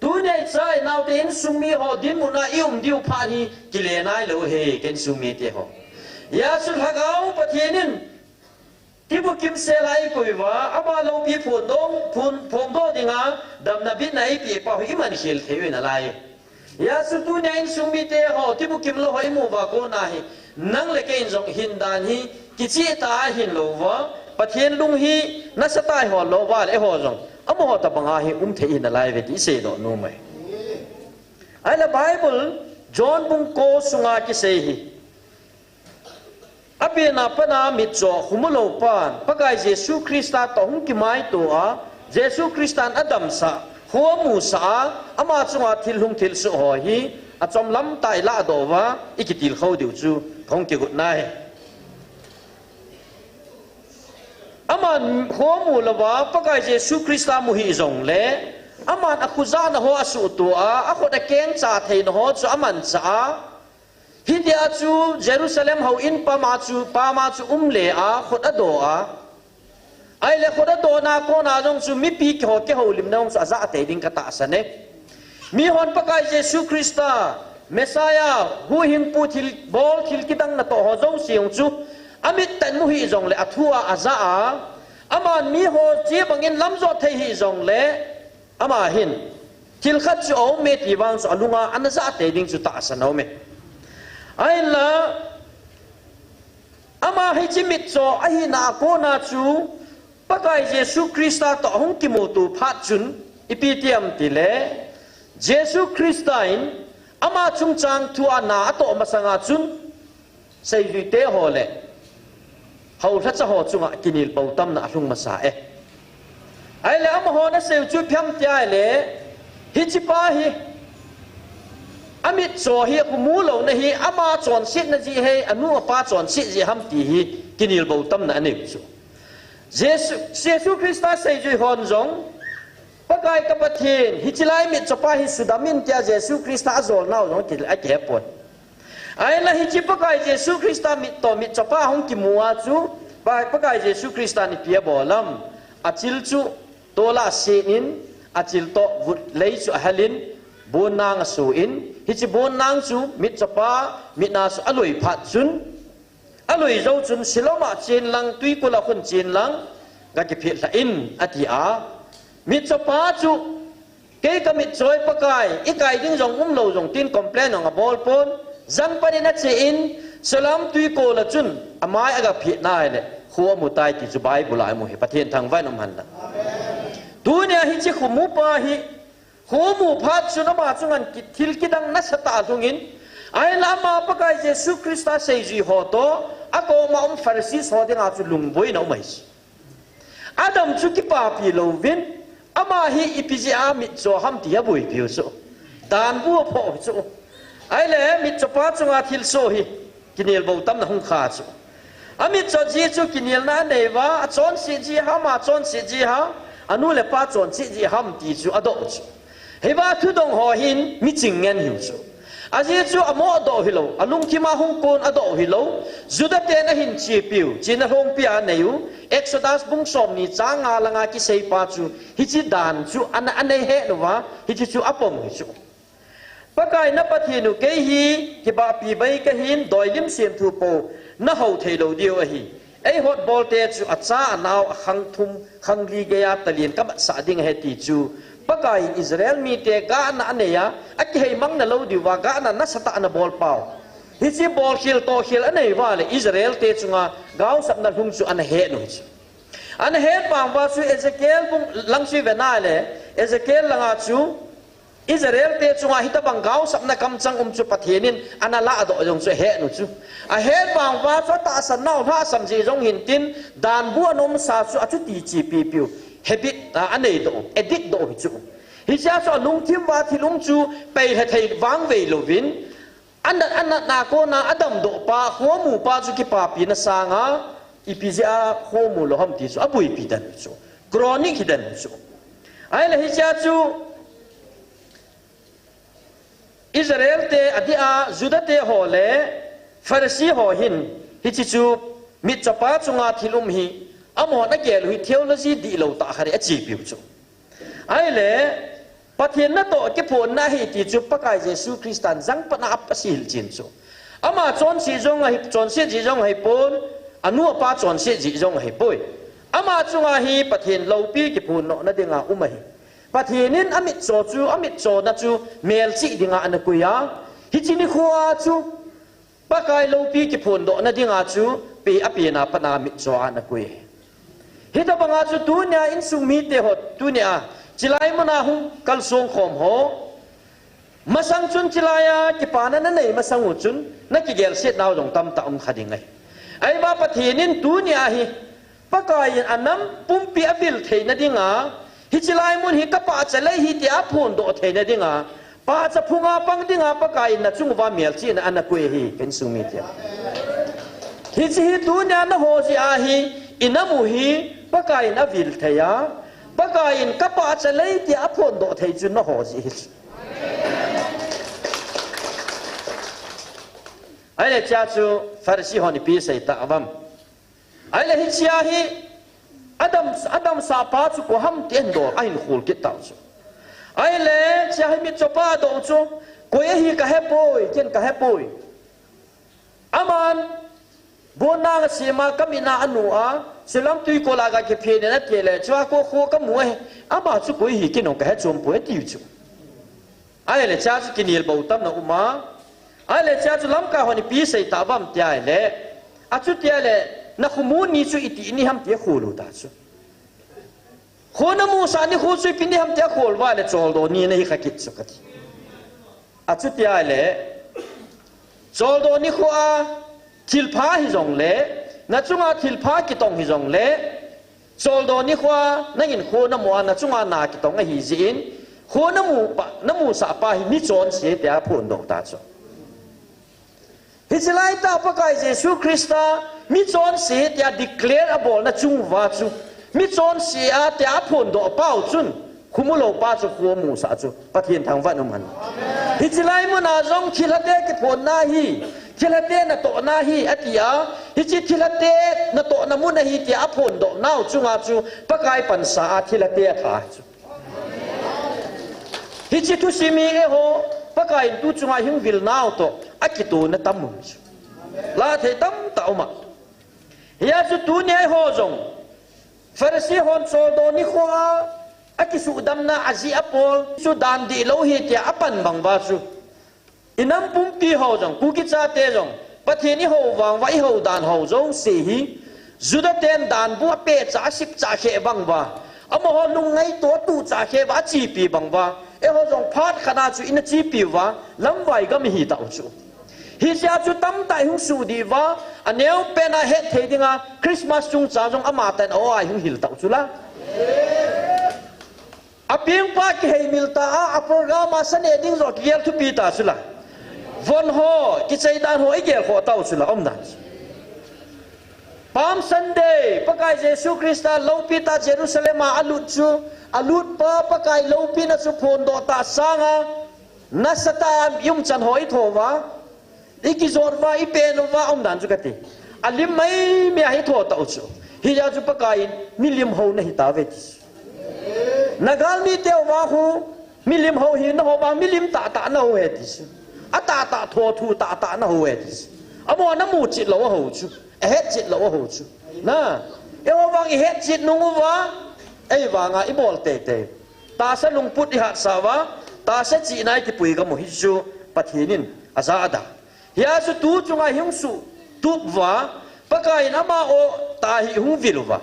tu nei sai nau te in sumi ho din mu na diu pha ni ki le nai lo he ken sumi te ho ya su thagao pathinin ที่บุกิมเซลัยกุยว่าอามาลงปีผุนดงผงโดดิงาดำนบินไหนปีป่าวอิมันเขียนเทวินอะไรยาสุดตัวนี้สุมิเตะเขาที่บุกิมโลหอยมูบาโกนาฮินั่งเล็กอินจงหินดานฮิกิจิตาหินโลวะปะเทียนลุงฮินัสตาหัวโลวะเอหัวจงอามาหัวตะบังอาฮิเทอินอะไรเวทีเสดโนไหมไอ้ละไบเบิลจอห์นบุงโกสุงากิเซฮิอาเปียนาปนามิจอขุมโลปานปะกายเยซูคริสต์ตองกิไมตัวเยซูคริสต์อดัมสะหัวมูสาอามาจงอาทิลหุงทิลสุหอฮีอาจอมลำไตละดอวะอีกิติลเขาดิวจูของเกี่ยวกับนายอามันหัวมูละวะปะกายเยซูคริสต์มุฮิจงเลอามันอคุซานะหัวสุตัวอาคนเก่งจ่าเทนหัวจูอามันจ่าฮิดีอาจูเยรูซาเล็มเขาอินปามาจูเลอาขดอโดอาไอเลขดอโดนาโกนาจงจูมีปีกหัวเกี่ยวลิมน้องอาซาเตดิงกตาสเนมีฮอนปะกายเยซูคริสต์เมสายาหูหิงปูทิลบอลทิลกิดังนาโตหัวจงเสียงจูอามิตันมุฮิจงเลอทัวอาซาอามันมีหัวเจี๊ยบังอินลำจอดเทฮิจงเลอามาหินทิลขัดจูเอาเมตีวังจูอลุงาอันซาเตดิงจูตาสนเอาเมไอ้ละอามาให้จิมิตโซไอ้นาโกนาจูปะกายเยซูคริสต์ต่อหงกิโมตูพัดจุนอีพีเตียมติเลเยซูคริสต์อินอามาจุงจังทัวนาต่อมาสังอาจุนใส่วิเตหอเลเขาทัศหอจุงกินิลเบาตั้มนาลุงมาสาไอ้ละอามาหอนะเซลจูพิมพ์ใจเลฮิจิปาฮิอามิดโซเฮียกุมูโลนะฮีอามาจอนสินะจีเฮอนุปาจอนสิจีฮัมตีฮีกินิลเบาตัมนะนี่จูเยซูคริสต์เซจุยฮอนจงปะกายกับปะเทนฮิจิไลมิดจปาฮิสุดามินเตียเยซูคริสต์อาโซลนาวจงกิลไอเก็บปนไอ้ละฮิจิปะกายเยซูคริสต์มิดโตมิดจปาฮงกิมัวจูปะกายเยซูคริสต์นี่เปียบอลัมอาจิลจูโตลาเซนินอาจิลโตวุดเลจูฮัลินบุญนางสูอินฮิจิบุญนางจูมิจปามินาสูอลุยพัดจุนอลุยเจ้าจุนสิลมาจีนลังตุยกุลาคนจีนลังกะกิพิลอินอธิอามิจปาจูเกยกมิจอยปะกายอีกายดิ้งจงโลจงตินคอมเพลนของบอลปนจังปนินัดจีนสลามตุยกุลาจุนอามายอกะพินายเลขัวมุตายติจุบายบุลายมุฮิปะเทียนทางไว้นมหันละดูเนี่ยฮิจิขุมุปาฮิหัวหมูพัดสุนมาจุงันทิลกิดังนัสตาจุงินไอ้ลามาปะกายเยซูคริสต์เซจิฮอโตอาโกมาฟาริสีสอดิงอาจุลุงบอยนะไม่สิอาดัมจุกิปาปีโลวินอามาฮีอิปิจิอามิโซฮัมติยาบุยพิวโซดานบัวพอโซไอ้เล่มิจปาจุงอาทิลโซฮีกินิลบูตัมนะฮุงขาโซอามิจจีจุกินิลนาเนวาจอนสิจีฮามาจอนสิจีฮาอนุเลปาจอนสิจีฮัมติจูอโดจูเฮว่าทุดงหอหินมิจิงเงินหิวจูอาเจจูอโมอโดฮิโลอลุงที่มาฮงโกนอโดฮิโลจุดเตนะหินชีปิวจีนฮงพิอาเนยูเอ็กซ์ดัสบุงสอมนี่จางาลังอากิเซปาจูฮิจิดานจูอันเนเฮนวะฮิจิจูอปมฮิจูปะกายนับปะทีนุเกฮีกิบาปีใบกะหินดอยลิมเซียนทูโปนะเฮาเทโลเดียวอะฮีไอฮอตบอลเตจูอัจฉานาวขังทุมขังลีเกียตะเลียนกับสาดิงเฮติจูปะกายอิสราเอลมีเตกานะเนียอักเฮมังนะโลดิวากานะนัสตะนะบอลเปล่าฮิจิบอลคิลโตคิลอันไหนวะเลยอิสราเอลเตจุงะกาวสับนะหุงจูอันเฮนุจิอันเฮปางวาจูเอเซเกลบุงลังชีเวนาเลยเอเซเกลลังอาจูอิสราเอลเตจุงะฮิตบังกาวสับนะกำจังจูปะเทนินอันละอดอยงจูเฮนุจูa he bang wa cho ta san nau ha sam ji jong hin tin dan bua nom sa chu a chu ti chi pi piu habit anei do edit do chu hi cha so lung thim wa thi lung chu pei ha thei wang wei lo win an na ko na adam do pa ho mu pa chu ki pa pi na sa nga ipizia ho mu lo ham ti chu apui pi dan chu chronic hidan chu ai la hi cha chu Israel te adia Juda te hole Farsi ho hin hichichu mit chapa chunga thilum hi amo na gel hui theology di lo ta khare achi piu chu ai le pathian na to ke phon na hi ti chu pakai Jesu Christan jang pa na ap sil chin chu ama chon si jong hi chon si ji jong hi pon anu pa chon se ji jong hei poi ama chunga hi pathin lopi ki phun no na dinga umai pathinin amit cho chu amit cho na chu mel chi dinga an kuya hi chini khuwa chu pakai lopi ki phun do na dinga chu pe api na pana mit cho an kuya hi ta banga chu tu nya in sung mi te hot tu nya chilai mana hung kal song khom ho masang chun chilaya ki pana na nei masang u chun na ki gel set naw jong tam ta khadingai ai ba pathinin tu nya hi pakai anam pumpi abil theina dinga hi chilai mun hi ka pa chalai hi tia phun do theina dinga pa cha phunga pang dinga pakai na chungwa mel chi na ana kwe hi ken sumi tia hi chi hi tu nya na ho ji a hi inamu hi pakai na vil theya pakai ka pa chalai tia phun do thei chu na ho ji hi ai le cha chu farsi honi pi sai ta avam ai le hi chia hi adam sa pa chu ko ham ten do ain khul ki ta chu ai le chia hi mi chopa do chu ko hi ka he poi chen ka he poi aman bonang sima kamina anu a silam tui ko la ga ke phe ne na te le chwa ko kho ka mu he ama chu ko hi ki no ka he chom poi ti chu ai le cha chu kinil bo tam na uma ai le cha chu lam ka honi pi sai ta bam tia le a chu tia le na khumuni chu iti ni ham te khulu ta chu khona mu sa ni khu chu pin ni ham te khol wa le chol do ni nei khakit chu kati a chu tia le chol do ni khu a thil pha hi jong le na chunga thil pha ki tong hi jong le chol do ni khu na in khona mu na chunga na ki tong hi jin khona mu pa na mu sa pa hi ni chon se te a phun do ta chu Hizilai ta pakai Yesu Krista mi chon si tia declare abol na chung wa chu mi chon si a tia phun do pau chun khumulo pa chu ko mu sa chu pathian thang van man Hizilai mo na jong thilate ki phun na hi thilate na to na hi atia hichi thilate na to na mu na hi tia phun do nau chunga chu pakai pan sa a thilate tha chu hichi tu simi e ho pakai tu chunga hing vil nau to akitu na tamu la the tam ta ma ya chu tu ne ho jong farsi hon so do ni kho akisu dam na azi apol su dan di lo hi tia apan bang ba chu inam pum pi ho jong ku ki cha te jong pathe ni ho wang wai ho dan ho jong se hi juda ten dan bu pe cha sip cha khe bang ba amo ho lung ngai to tu cha khe ba chi pi bang ba e ho jong phat khana chu in chi pi wa lam vai gam hi ta chu hi sia chu tam tai hung su di wa aneu pena het the dinga Christmas chung cha jong ama tan o ai hung hil ta chu la aping pa ki hei milta a program a san eding ro kiel thu pi ta chu la von ho ki chei dan ho i gel ho ta chu la om dan Palm Sunday pakai Yesu Krista lo pi ta Jerusalem a alut chu alut pa pakai lo pi na chu phon do ta sanga nasata yum chan hoi tho wa iki zor wa i pe no wa om dan chu kati alim mai me hi tho ta chu hi ja chu pakai milim ho na hi ta ve ti nagal mi te wa hu milim ho hi na ho wa milim ta ta na ho he ti a ta ta tho thu ta ta na ho he ti amo na mu chi lo ho chu hết chít lỗ hồ chú na yêu vang hết chít nung wa ai vang à ibol tê tê ta sẽ lung put đi hạt sa wa ta sẽ chỉ này cái bụi cái một hít chú pathinin azada ya su tu chung ai hung su tu wa pakai nama o ta hi hung vilu wa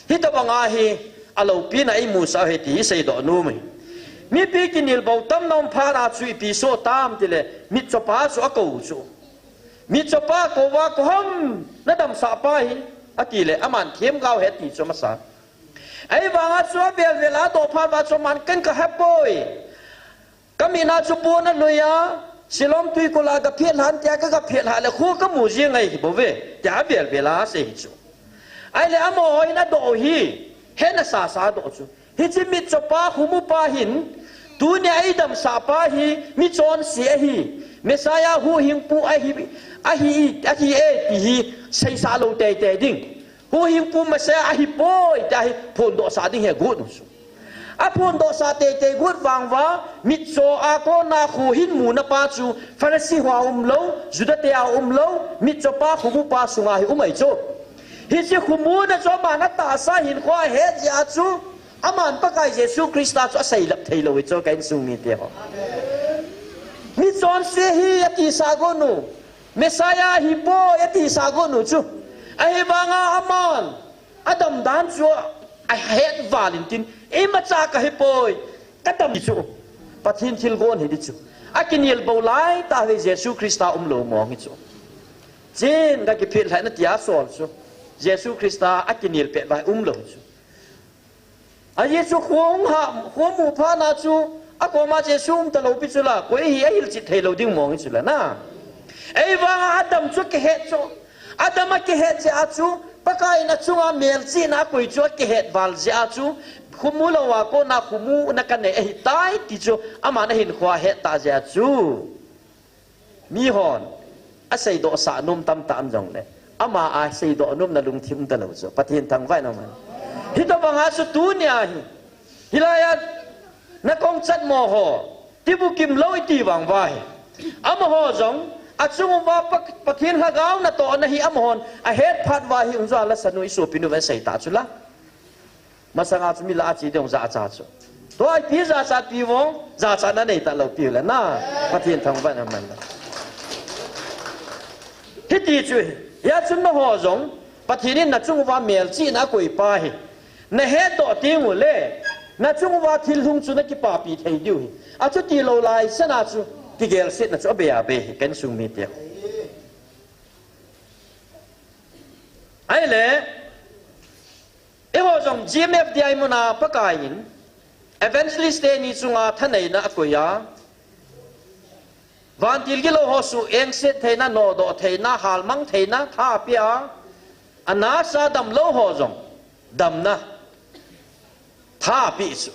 hit vang à hi alo pi na ai mu sa he ti sei do nu mi pi kinil bau tam nom pha ra chui pi so tam ti le mi chopa so ko chu mi chopa ko wa ko ham na dam sa pa hi akile aman thiam gao het ti choma sa ai wanga chua bel vela to pha ba choman ken ka hapoi kamina chupu na loya silom tui ko la ga phiel han tia ka phiel ha le khu ka mu ji ngai ki bo ve tia bel vela se hi chu ai le amo hoi na do hi he na sa sa do chu hi chi mi chopa humu pa hin tu ne ai dam sa pa hi mi chon se hi Messiah hu hing pu ahi e hi sei sa lo te te ding hu hing pu Messiah ahi poi ta hi phon do sa ding he gut su a phon do sa te te gut wang wa mit so a ko na khu hin mu na pa chu Pharisee wa lo juda te a lo mit so pa khu pa su nga hi umai cho hi chi khumu na cho ma na ta sa hin khwa he ja chu aman pakai Jesu Krista chu sei lap thei lo cho kain sung mi te ho mi chon se hi ati sagonu Messiah hi po ati sagonu chu ai banga aman adam dan chu ai het valentin e ma cha ka hi poi katam chu pathin thil gon hi chu akinil bolai ta ve Jesu Krista lo mo ngi chu chen ga ki phil hai na tia sol chu Jesu Krista akinil pe bai lo chu a Jesu khong ha khom mu pha na chu akoma Jesu ta lo pi chu la koi hi ai chi thei lo ding mo ngi chu la na ei wa adam chu ke het chu adam ke het cha chu pakai na chunga mel chi na koi chu ke het wal ja chu khumu lo wa ko na khumu na kan ne hi tai ti chu ama na hin khwa het ta ja chu mi hon a sei do sa num tam tam jong le ama a sei do num na lung thim ta lo chu pathin thang vai na man hi to banga su tu nya hi hilaya na kong chat mo ho ti bu kim loi ti wang vai ama ho jong a chung wa pathin ha gaw na to na hi am hon a het phat wa hi unza la sanui su pinu ve sei ta chu la masanga chu mi la chi dong za cha chu to ai pi za sa pi wong za cha na nei ta lo pi la na pathin thang vai na man la hi ti chu ya chun na ho jong pathin na chung wa mel chi na koi pa hi na he to ting u le na chung wa thil hung chu na ki pa pi thei diu hi a chu ti lo lai sana chu ti gel sit na chu be a be kan sung mi te ai le e ho jong GMF di ai muna pakai in eventually stay ni chunga thanei na akoya van til gi lo ho su eng set theina no do theina hal mang theina tha pia ana sa dam lo ho jong dam na tha pi su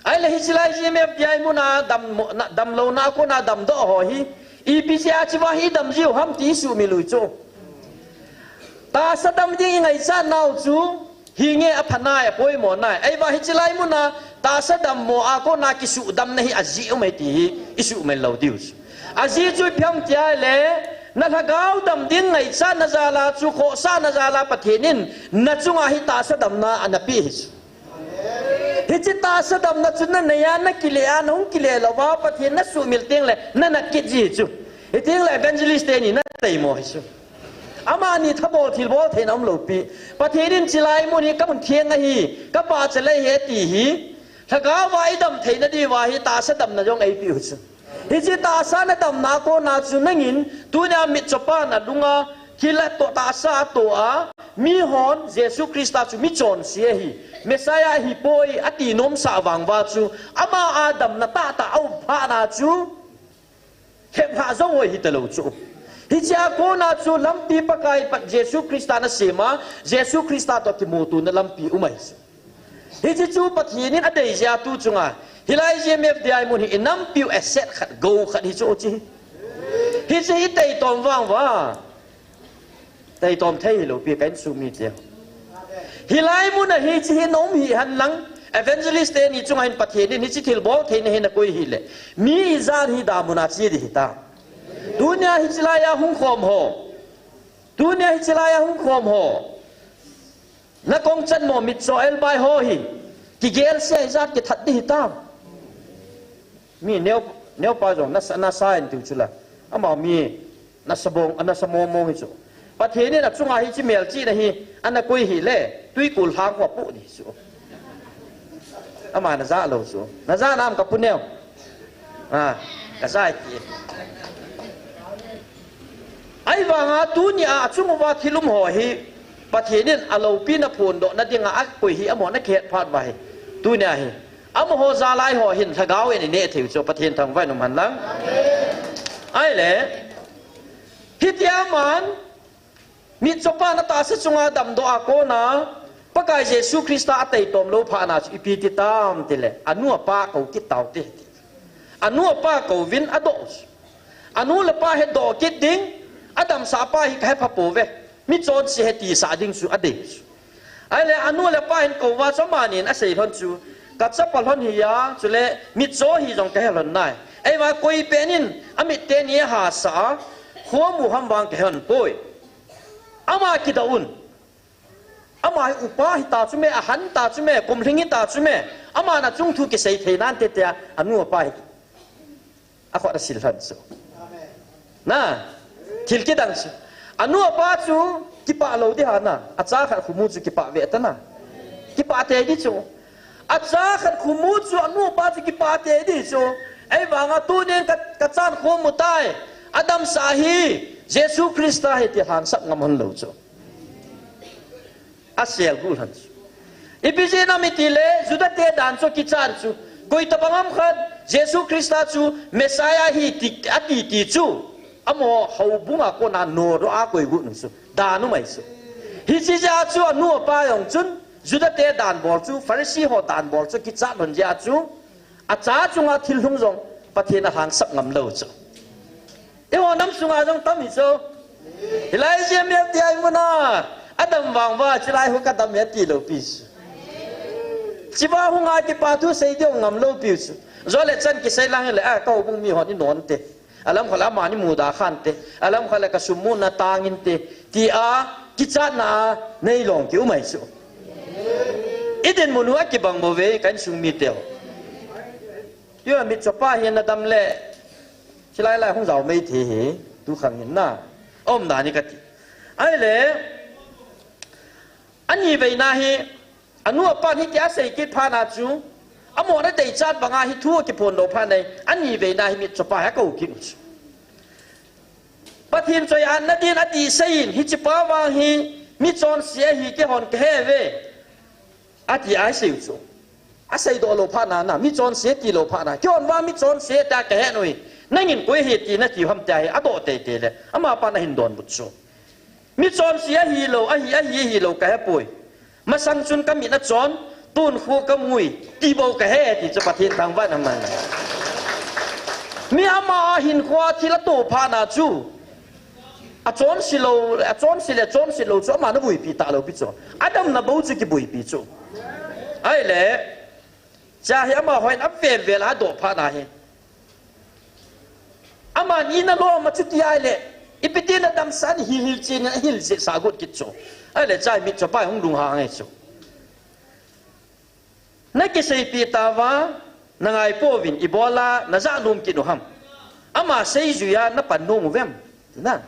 ai le hi chilai GMF di ai muna dam lo na ko na dam do ho hi ipca chiwa hi dam jiu ham ti su mi lui chu ta sa dam ding ngai sa nau chu hi nge aphanai apoi mo nai ai wa hi chilai muna ta sa dam mo a ko na ki su dam na hi aji mai ti isu mai lo diu aji chu phiam tia le na thagau dam ding ngai sa na zala chu kho sa na zala pathenin na chunga hi ta sa dam na anapi hi hi chi ta sa dam na chu na ya na kile an hung kile lo wa pathen na su mil teng le na ki ji chu hi teng le evangelist ni na tei mo hi chu ama ni thabo thil bol thein am lo pi pathenin chilai mu ni ka mun thieng a hi ka pa chale he ti hi thaga wai dam thein na di wa hi ta sa dam na jong ai pi hu chu hi chi ta sa na dam na ko na chu nangin tu nya mi chopa na dunga khila to ta sa to a mi hon Jesu Krista chu mi chon sia hi Messiah hi poi ati nom sa wang wa chu ama adam na ta au pha na chu khem ha zo hi te lo chu hi cha ko na chu lampi pakai pat Jesu Krista na sema Jesu Krista to ki motu na lampi umai hi chi chu pathinin adei ja tu chunga hilai GMF dai mun hi inam piu asset khat go khat hi chu chi hi chi tei tom wang wa tei tom thei lo pi kan su mi te hilai mun hi chi nom hi han lang evangelist ni chunga hin pathinin hi chi thil bo thein he na koi hi le mi zan hi da muna chi di ta dunia hi chilaya hung khom ho dunia hi chilaya hung khom ho na kong chan mo mit so el bai ho hi ki gel se zat ki that di ta mi neo pa jong na sa en tu chula ama mi na sabong ana samo mo hi chu pathe ni na chunga hi chi mel chi na hi ana koi hi le tui kul hang wa pu ni chu ama na za lo chu na za nam ka puneo ka sai ki ai wanga tunia chung wa thilum ho hi pathenin alo pi na phun do na dinga ak koi hi amo na khet phat vai tunia hi amo ho za lai ho hin thagau en ne thiu cho pathen thang vai num han lang ai le hitiaman mi chopa na ta sa chunga dam do ako na pakai Jesu Krista atei tom lo pha na ipi ti tam ti le anu pa ko ki taw ti anu pa ko vin ado anu le pa he do ki ding adam sa pa hi kai phapo ve mi chon si he ti sa ding su ade ai le anu le pa hin ko wa chamanin a sei thon chu ka chapal hon hi ya chu le mi cho hi jong ka helon nai ai wa koi penin ami te ni ha sa kho mu ham wang ka hon poi ama ki daun ama upa hi ta chu me a han ta chu me kum hlingi ta chu me ama na chung thu ki sei thei nan te te anu pa hi a kho da sil han chu na thil ki dang chu anu pa chu ki pa lo di ha na a cha kha khu mu chu ki pa ve ta na ki pa te di chu a cha kha khu mu chu anu pa chu ki pa te di chu ai wa nga tu nen ka chan khu mu tai adam sahi Jesus Christa he ti hang sak ngam hon lo chu asial gul han ibije na mitile juda te dan chu ki chan chu koi tabangam khat Jesus Christa chu Messiah hi ti ati ti chu amo hau bunga ko na no ro a koi gu nu chu da nu mai chu hi chi ja chu anu pa yong chun juda te dan bol chu Pharisee ho dan bol chu ki cha don ja chu a cha chunga thil hung jong pathena hang sak ngam lo chu ewa nam sunga jong tam hi chu hilai je me ti ai muna adam wang wa chilai hu ka dam me ti lo pi chu chiba hu nga ki pa thu sei deu ngam lo pi chu zo le chan ki sei lang le a ka bung mi ho ni non te alam khala ma ni mu da khan te alam khala ka sumu na tangin te ti a ki cha na nei long ki u mai chu iden munu a ki bang bo ve kan sung mi te yo mi chopa hian na dam le chilai lai hong zau mei the he tu khang hin na om na ni ka ti ai le ani ve na hi anu pa ni kya sei ki pha na chu amo na dei chat banga hi thu ki phon lo pha nei ani ve na hi mi chopa ha ko ki chu pathin choi an na din ati sein hi chipa wa hi mi chon sia hi ke hon ke he ve ati ai sei chu a sei do lo pha na na mi chon sia ti lo pha na kyon wa mi chon sia ta ke he noi nangin koi he ti na ti ham ta hi a do te te le ama pa na hin don bu chu mi chon sia hi lo a hi lo ka he poi ma sang chun ka mi na chon tun khu ka mui ti bo ka he ti cha pathin tang wa nam man mi ama hin khwa thi la to pha na chu a chon si lo chu ma na bui pi ta lo pi chu adam na bo chu ki bui pi chu ai le cha hi ama hoi na ve la do pha na he ama ni na lo ma chu ti ai le ipiti na dam san hil chin hil se sa gut ki chu ai le chai mi chu pai hong lung ha ngai chu na ki sei pi ta wa na ngai po vin ibola na za num ki no ham ama sei ju ya na pan no mu vem na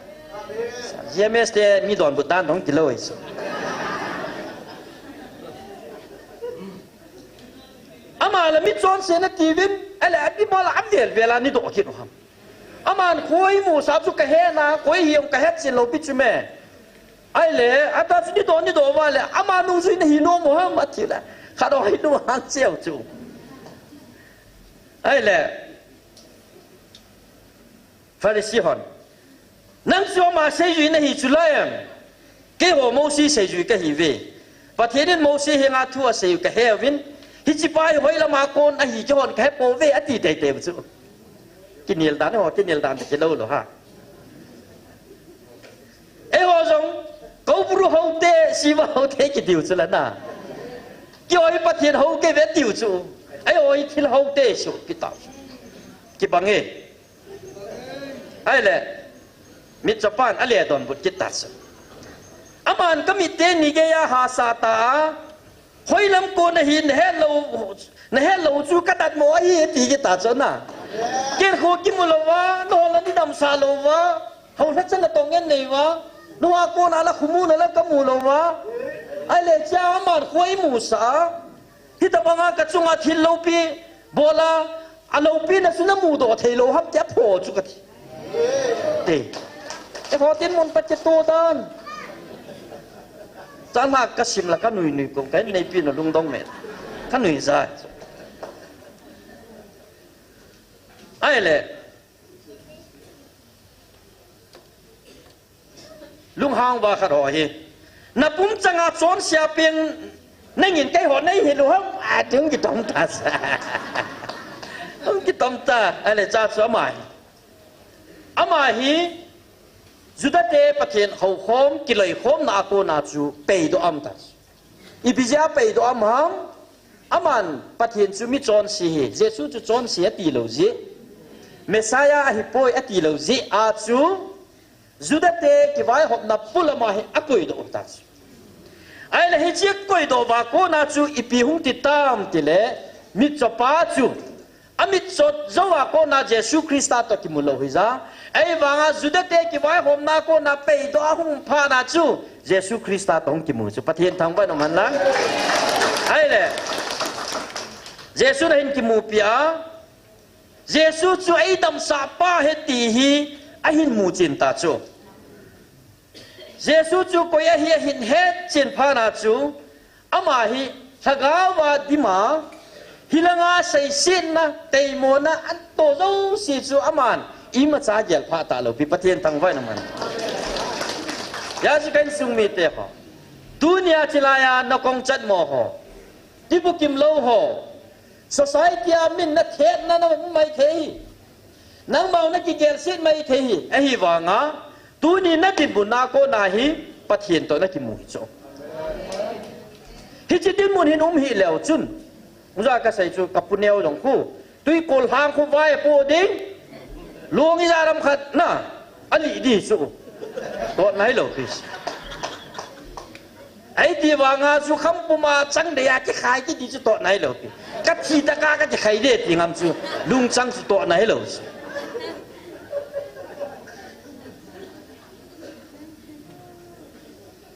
GMS te mi don bu dan dong ki lo chu ama la mi chon se na ti vin ala ati bola abdel vela ni do ki no ham aman khoi mu sa chu ka he na khoi hiam ka het sin lo pi chu me ai le ata chu ni do wa le ama nu zui na hi no mo ham ati la kha do hi no hang cheu chu ai le Pharisee hon nang cho ma sei ju na hi chu la yam ke ho mo si sei ju ka hi ve pathian mo si he nga thu a sei ka he win hi chi pai hoi la ma kon a hi chon ka po ve ati te te chu kinil dan ho kinil dan te lo lo ha e ho jong ko bru ho te si wa ho te ki diu chu la na ki oi pathian ho ke ve diu chu ai oi thil ho te su ki ta ki bange ai le mi chapan ale don but ki ta chu aman ka mi te ni ge ya ha sa ta hoi lam ko na hin he lo chu ka dat mo hi ti ki ta chu na ken kho ki mu lo wa no la ni dam sa lo wa ho la chen la tong ngen nei wa no wa ko na la khumu na la ka mu lo wa ai le cha man khoi mu sa hi ta banga ka chunga thil lo pi bola a lo pi na su na mu do thei lo hap ja pho chu ka thi te e ho tin mon pa che to dan chan ma ka sim la ka nui ko cái nei pi na lung dong me ka nui za ai le lung hang ba kha ro hi na pum changa chon sia ping nei ngin kai ho nei hi lo ham a tung ki tom ta sa tung ki tom ta ai le cha cho mai ama hi juda te pathian ho khom ki loi khom na ko na chu pe do am ta ibija pe do am ham aman pathian chu mi chon si hi jesu chu chon si ti lo ji Messiah hi poi ati lo zi a chu juda te ki vai hop na pulama hi akoi do ta ai là hi chiếc coi đồ và cô na chú ipi hung ti tam ti lệ mit cho pa chú amit sot zawa ko na Jesus Christa to ki mulo hiza ai wanga judate ki wai hom na ko na pe do hung pha na chu Jesus Christa to hung ki mu chu pathian thang ba no man lang ai le Jesus na hin ki mu pia Jesus chu ai dam sa pa he ti hi a hin mu chin ta chu Jesus chu ko ya hi hin he chin pha na chu ama hi thagawa dima hilanga say sin na tay mo na an to zo si chu aman ima cha gel pha ta lo pi pathian thang vai naman ya ji kan sung mi te ho dunia chilaya na kong chat mo ho tibu kim lo ho society a min na the na mai the nang mau na ki gel sin mai the hi hi wa nga tu ni na tin bu na ko na hi pathian to na ki mu cho hi chi tin mun hin hi leo chun ra ka sai chu kapuneo dong khu tui kol hang khu vai po ding luang i ra ram khat na ali di chu to nai lo ki ai ti wa nga chu kham pu ma chang de ya ki khai ki di chu to nai lo ki ka thi ta ka ka khai de ti ngam chu lung chang chu to nai lo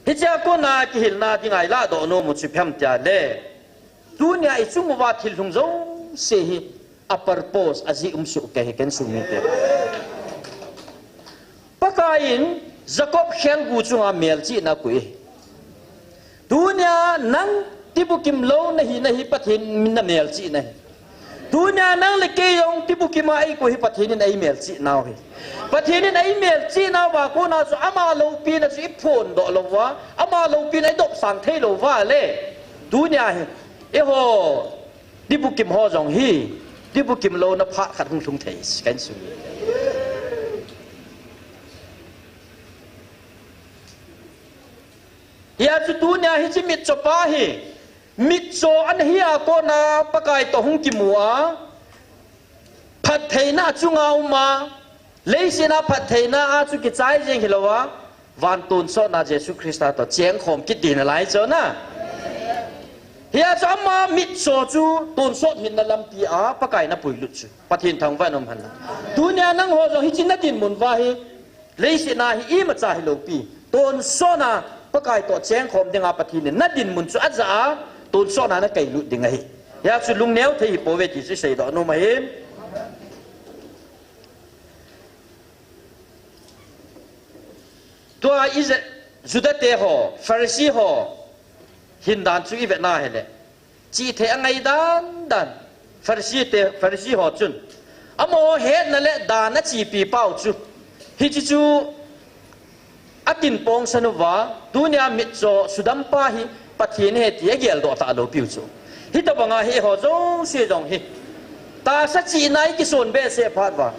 hi cha ko na ki hil na ti ngai la do no mu chu pham tia le dunia isu muwa thil thung zo se hi a purpose azi su ke he ken sumi te pakain Jacob khen gu chunga mel chi na kui dunia nang tibu kim lo na hi pathin min na mel chi na dunia nang le ke yong tibu kim ai ko hi pathin ai mel chi na hi pathin ai mel chi na wa ko na so ama lo pi na chi phon do lo wa ama lo pi na dop sang thei lo wa le dunia hi ho đi bu kim ho jong hi đi bu kim lo na pha khat hung thung thei kan su ya chu tu nya hi chi mit cho pa hi mit cho an hi a ko na pakai to hung ki mua phat thei na chu ngau ma lei si na phat thei na a chu ki chai jeng hi lo wa van ton so na Jesus Christa to cheng khom ki din lai cho na hiya chama mit so chu ton so min na lam pi a pakai na pui lut chu pathin thang va nom han dunia nang ho zo hi chin na tin mun va hi leisi na hi ma cha hi lo pi ton so na pakai to cheng khom dinga pathin na din mun chu aza ton so na kai lut dinga hi ya chu lung neu thei po ve ti se sei do no ma hi to is judate ho pharisee ho hin dan chu i ve na hele chi the angai dan pharisee ho chun amo he na le dan na chi pi pau chu hi chi chu atin pong sanuwa dunia mit cho sudam pa hi pathin he ti gel do ta lo piu chu hi ta banga hi ho zo se jong hi ta sa chi nai ki son be se phat wa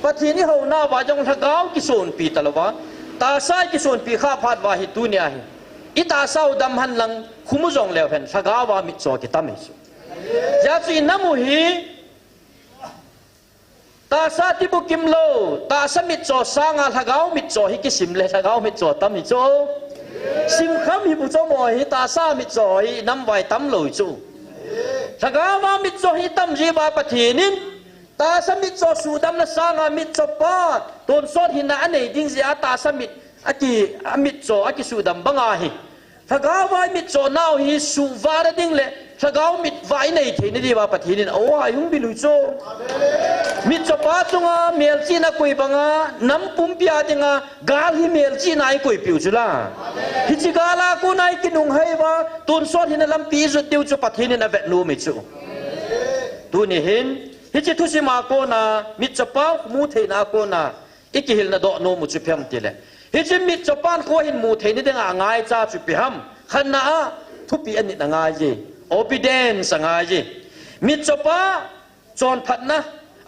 pathin hi ho na wa jong thagau ki son pi talwa ta sai ki son pi kha phat wa hi dunia hi ita sau dam han lang khumu jong leo phen thagawa mit cho ki tam hi ja chi namu hi ta sa ti bu kim lo ta sa mit cho sanga thagau mit cho hi ki sim le thagau mit cho tam hi cho sim kham hi bu cho mo hi ta sa mit cho hi nam vai tam lo chu thagawa mit cho hi tam ji ba pathinin ta sa mit cho su dam na sanga mit cho pa ton sot hin na anei ding zia ta sa mit aki amit cho aki su dam banga hi thagaw vai mit cho naw hi su vara ding le thagaw mit vai nei the ni di ba pathinin o ai hung bi lu cho mit cho pa chunga mel chi na koi banga nam pum pia dinga gal hi mel chi nai koi piu chula hi chi gala ko nai kinung hai wa ton sot hin lam pi zu tiu chu pathinin a vet lu mi chu tu ni hin hi chi thu si ma ko na mit cho pa mu the na ko na ikihil na do no mu chu phem ti le hi chi mit cho pan ko hin mu the ni denga ngai cha chu pi ham khan na a thu pi an ni na ngai ji obedience ngai ji mit cho pa chon phat na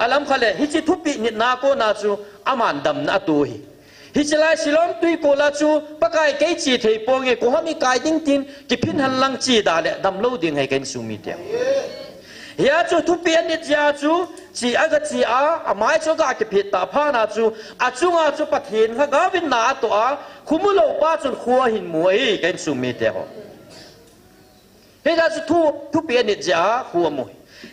alam khale hi chi thu pi ni na ko na chu aman dam na tu hi hi chi lai silom tui ko la chu pakai ke chi thei po nge ko hami kai ding tin ki phin han lang chi da le dam lo ding hai ken su mi te ya chu thu pi an ni ja chu chi aga chi a amai chu ga ki phit ta pha na chu a chunga chu pathin kha ga win na to a khumulo pa chu khuwa hin muai ken su mi te ho he da chu thu pe ni ja khu mo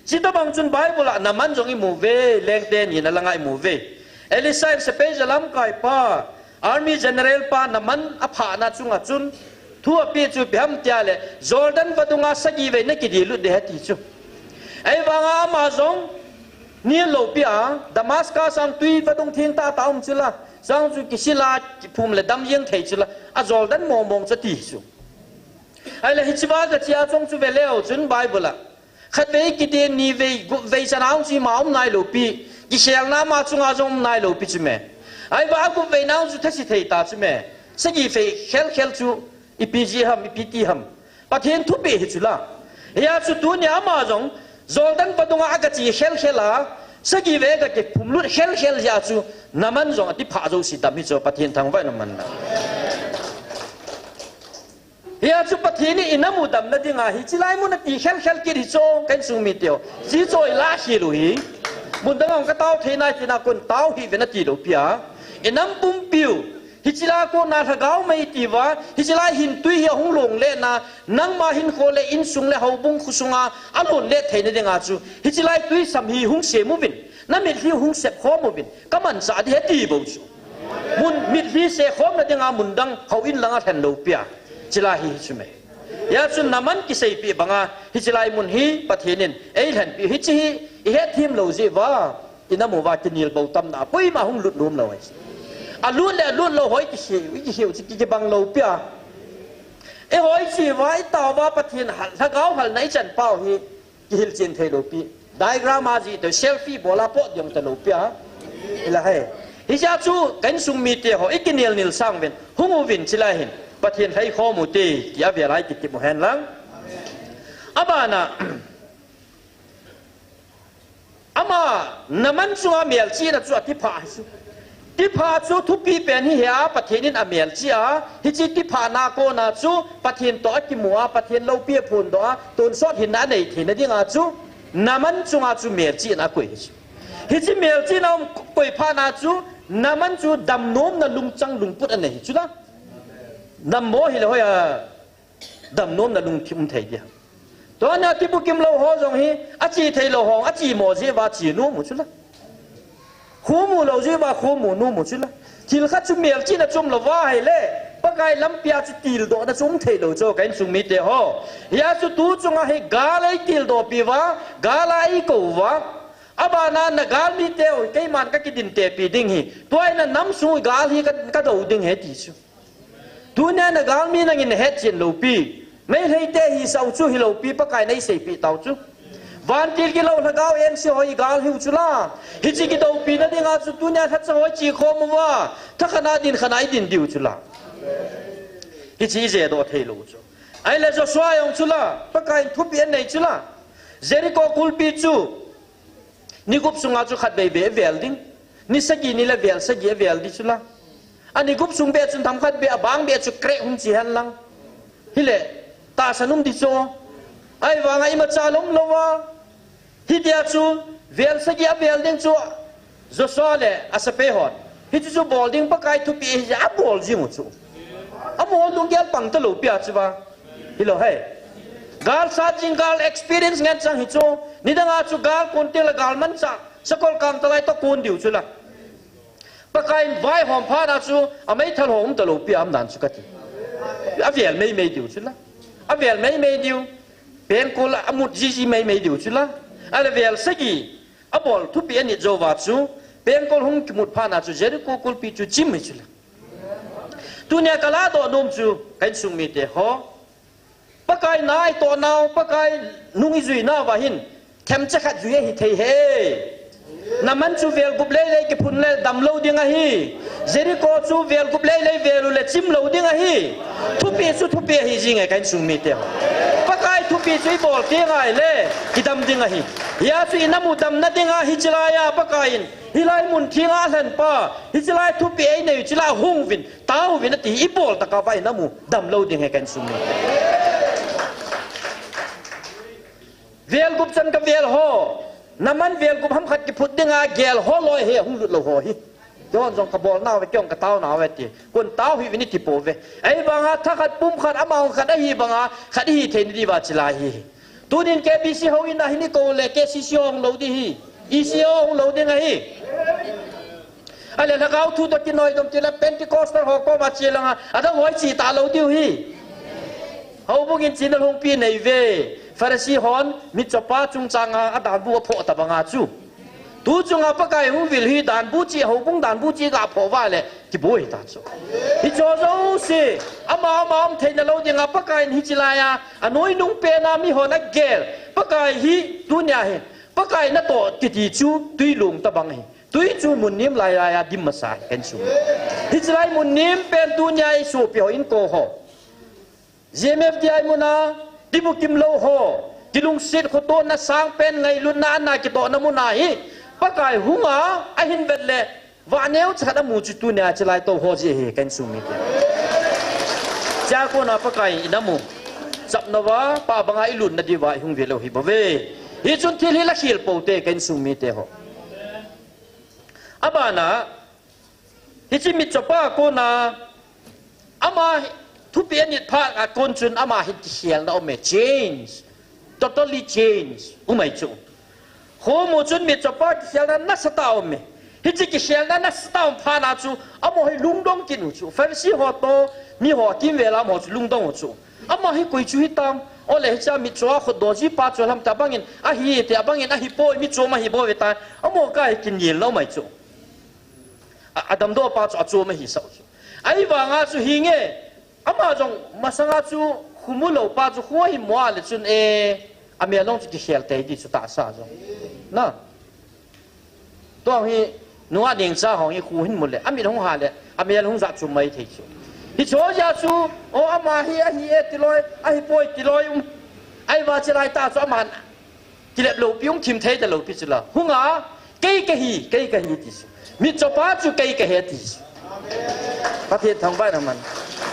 chỉ đó bằng chân Bible là nằm ăn trong cái mù về lên tên gì là ngay mù về Elisha special lắm cái pa Army General pa nằm ăn áp hạ na chung chun thua pi chu biam tia le Jordan và tung asa gì về nơi cái gì luôn để hết chu ai vang Amazon nia lâu pia Damascus sang tuy và tung thiên ta tao chứ là sang chu kisila phum le đam yên thấy chứ là Jordan mong mong cho tí chu ai là hichwa cái chia trong chu về leo chân Bible là khát về cái tiền ni về chân áo chỉ máu nai lô pi cái xe nam mà chung áo nai lô pi chứ mẹ ai bảo cũng về nào chú thấy thầy ta chứ mẹ sẽ gì phải khéo chú ipg ham ipt ham bắt hiện thu bể chứ là ya chú tu nhà mà giống Jordan bắt đầu ngã cái gì khéo là sẽ gì về cái phum lút khéo ya chú nằm ăn giống tí phá rồi xí đam hi cho bắt hiện thằng vậy nằm ăn ya chu pathini inamu dam na dinga hi chilai mu na ti khel ki ri cho kan sung mi teo ji choi la hi lu hi mun dang ka tao the nai ti na kun tao hi ve na ti lo pia inam pum piu hi chila ko na tha gao mai ti wa hi chilai hin tui hi hung long le na nang ma hin ko le in sung le hau bung khusunga alon le the na dinga chu hi chilai tui sam hi hung se mu vin na mit hi hung se kho mu vin kaman sa di he ti bo chu mun mit hi se khom na dinga mun dang hau in langa than lo pia chila hi chume ya chun naman ki sei pi banga hi chilai mun hi pathinin ei han pi hi chi hi he thim lo ji wa inamu wa tinil bo tam na pui ma hung lut lum lo ai a lut lo hoi ki hi ki bang lo pia e hoi chi wa ta wa pathin hal thagau hal nai chan pau hi ki hil chin thei lo pi diagram a ji to selfie bola po yong ta lo pia ila he hi ja chu kan sung mi te ho ikinil nil sang ven hungu vin chilai hin bắt hiện thấy khó một tí kia về lại kịp một hẹn lắm abana ama naman chua miel chi na chua ti pha chu thu pi pen hi ha bắt hiện in miel chi a hi chi ti pha na ko na chu bắt hiện to ki mua bắt hiện lâu pia phun đó tôn sót hiện na nei thì na đi nga chu naman chua chu miel chi na quỷ hi chi miel chi na quỷ pha na chu naman chu dam nom na lung chang lung put an nei chu da nằm mỏ hi là hồi đầm nôm là lung kim thầy kia, đó là tiếp kim lâu ho giống hi, chỉ thầy lâu hong, chỉ mỏ gì và chỉ nôm một chút là, khô mù lâu gì và khô mù nôm một chút là, chỉ là khách chúng miệng chỉ là chúng là vai lệ, bác gái lắm bia chỉ tiêu đó là chúng thầy lâu cho cái chúng mi thế ho, ya chú tu chúng hay gà lấy tiêu đó pi va, gà lấy cầu va. Abana na gal mi teo cái man cái din te pi ding hi, toai na nam sui gal hi ka đầu ding he ti chu. Tunia na gal mi nang in het chin lo pi mai thei te hi sau chu hi lo pi pa kai nei sei pi tau chu van til ki lo na gao en si hoi gal hiu chu la hi chi ki do pi na dinga chu tunia that sa hoi chi kho mu wa tha khana din khanai din diu chu la hi chi je do thei lo chu ai le jo swa yong chu la pa kai thu pi nei chu la Jericho kul pi chu ni gup sunga chu khat be be vel ding ni sagi ni la vel sagi vel di chu la anh gúp sung bê chun tham khát bê bang bê chu kre hung chi han lang hi le ta sanum di cho ai wa ngai ma cha lom lo wa hi dia chu vel sa ya vel ding chu zo so le asape hot hi chu bol ding pa kai thu pi ya bol ji mu chu a bol dong gel pang ta lo pia chu ba hi lo he gal sa jing gal experience ngan chang hi chu ni da nga chu gal kon te la gal man cha sakol kang ta lai to kun diu chu la pakai vai hom pha na chu amei thal hom ta lo pi am nan chu ka ti aviel mei diu chu la aviel mei diu pen ko la amut ji mei diu chu la ala vel sagi abol thu pi ani zo wa chu pen ko hum ki mut pha na chu jer ko kul pi chu chim chu la tunia kala do nom chu kai sung mi te ho pakai nai to nau pakai nungi zui na wa hin kem cha khat zui hi thei he naman chu vel gup lei ki phun le dam lo ding a hi Jericho chu vel gup lei velu le chim lo ding a hi thu pi hi jing ai kan sung mi te pakai thu pi chui bol te ngai le ki dam ding a hi ya chu inamu dam na ding a hi chila ya pakai hilai mun thinga hlan pa hi chilai thu pi ai nei chila hung vin tau vin ti i bol ta ka vai namu dam lo ding ai kan sung mi vel gup chan ka vel ho naman vel gup ham khat ki phut dinga gel ho loi he hung lut lo ho hi ย้อนจงกระบอกหน้าไปเกี่ยงกระเต้าหนาไว้ตีคนเต้าหิวินิติโปเวไอ้บางถ้าขัดปุ่มขัดอามาขัดไอ้บางขัดฮีเทนดีว่าจิลาฮีตัวนี้แกบิซิฮาวินะฮินิโกเลแกซิซิองโลดีฮีอีซิองโลดีไงฮีอะไรถ้าเขาทุตกินน้อยตรงที่ละเป็นที่คอสต์หอกก็มาเชียร์ละอ่ะถ้าหัวจีตาโลดีฮีเขาพวกกินจีนลงปีในเวฟาริสีฮอนมิจฉาจุงจังอาดานบัวโพตะบังอาจูตูจงอาปะไก่หูวิลฮีดานบูจีหูบุงดานบูจีกับพอว่าเลยที่บัวหิตาจูฮิจโจสิอามาเทนเราเดียงอาปะไก่ฮิจิลายาอันน้อยนุ่งเปนามีหัวนักเกลปะไก่ฮิดุนยาเฮปะไก่นัตโตติติจูตุยลุงตะบังเฮตุยจูมุนนิมลายาดิมมาสายกันสูฮิจิลายมุนนิมเป็นดุนยาสูเปียวอินโกโฮเจมเอฟดีไอมุนาดิบุกิมโลโฮกิลุงเซตขโตนัสางเป็นไงลุนนานากิโตนมุนาฮิปะไก่หุงไอหินเบลเล่วานเอวชัดมูจุตุเนี่ยจะไล่โตโฮจีเฮกันสุมิเตจากนับปะไก่อินามุจับนวะป้าบังไอลุนนาดีวะหุงเวลฮิบเวฮิจุนที่ลิละขิลโปเตกันสุมิเตโฮอาบานะฮิจิมิจป้าโกนาอามาทุบเปียนิดพากอาคนจุนอามาฮิตเชียลนะโอเม change totally change ไม่จุโฮโมจุนมิจป้าเชียลนั้นนัสตาโอเมฮิจิกิเชียลนั้นนัสตาพานาจูอามาให้ลุงดงกินจูเฟรชิฮอโตมีหัวกินเวลาหมดลุงดงจูอามาให้กุยจูฮิตามโอเลฮิจามิจว่าขดโดจีปาจูลำตาบังเงินอาฮิเตอาบังเงินอาฮิโปมิจมาฮิโปเวตาอามาก็ให้กินเย็นแล้วไม่จูอาดัมโดปาจูอาจูไม่ฮิสาวจูไอ้บางอาจูฮิงเงอามาจงมาสังอาจูขุมุโลปาจูหัวหิมัวเลจุนอามีลงจุดเขียลเตยดิจุดตาซาจงนะตัวฮีนัวดิ่งซาของฮีคู่หินหมดเลยอามีลงหาเลยอามีลงจัดจุไม่เทจูฮิโชยาจูโออามาฮีติลอยอาฮิปอยติลอยไอ้ว่าจะไล่ตาจูอามันกิเลบโลปิยงทิมเทจะโลปิจุละหุงาเกยกะฮีดิจูมิจปาจูเกยกะฮีดิจูประเทศทางบ้านมัน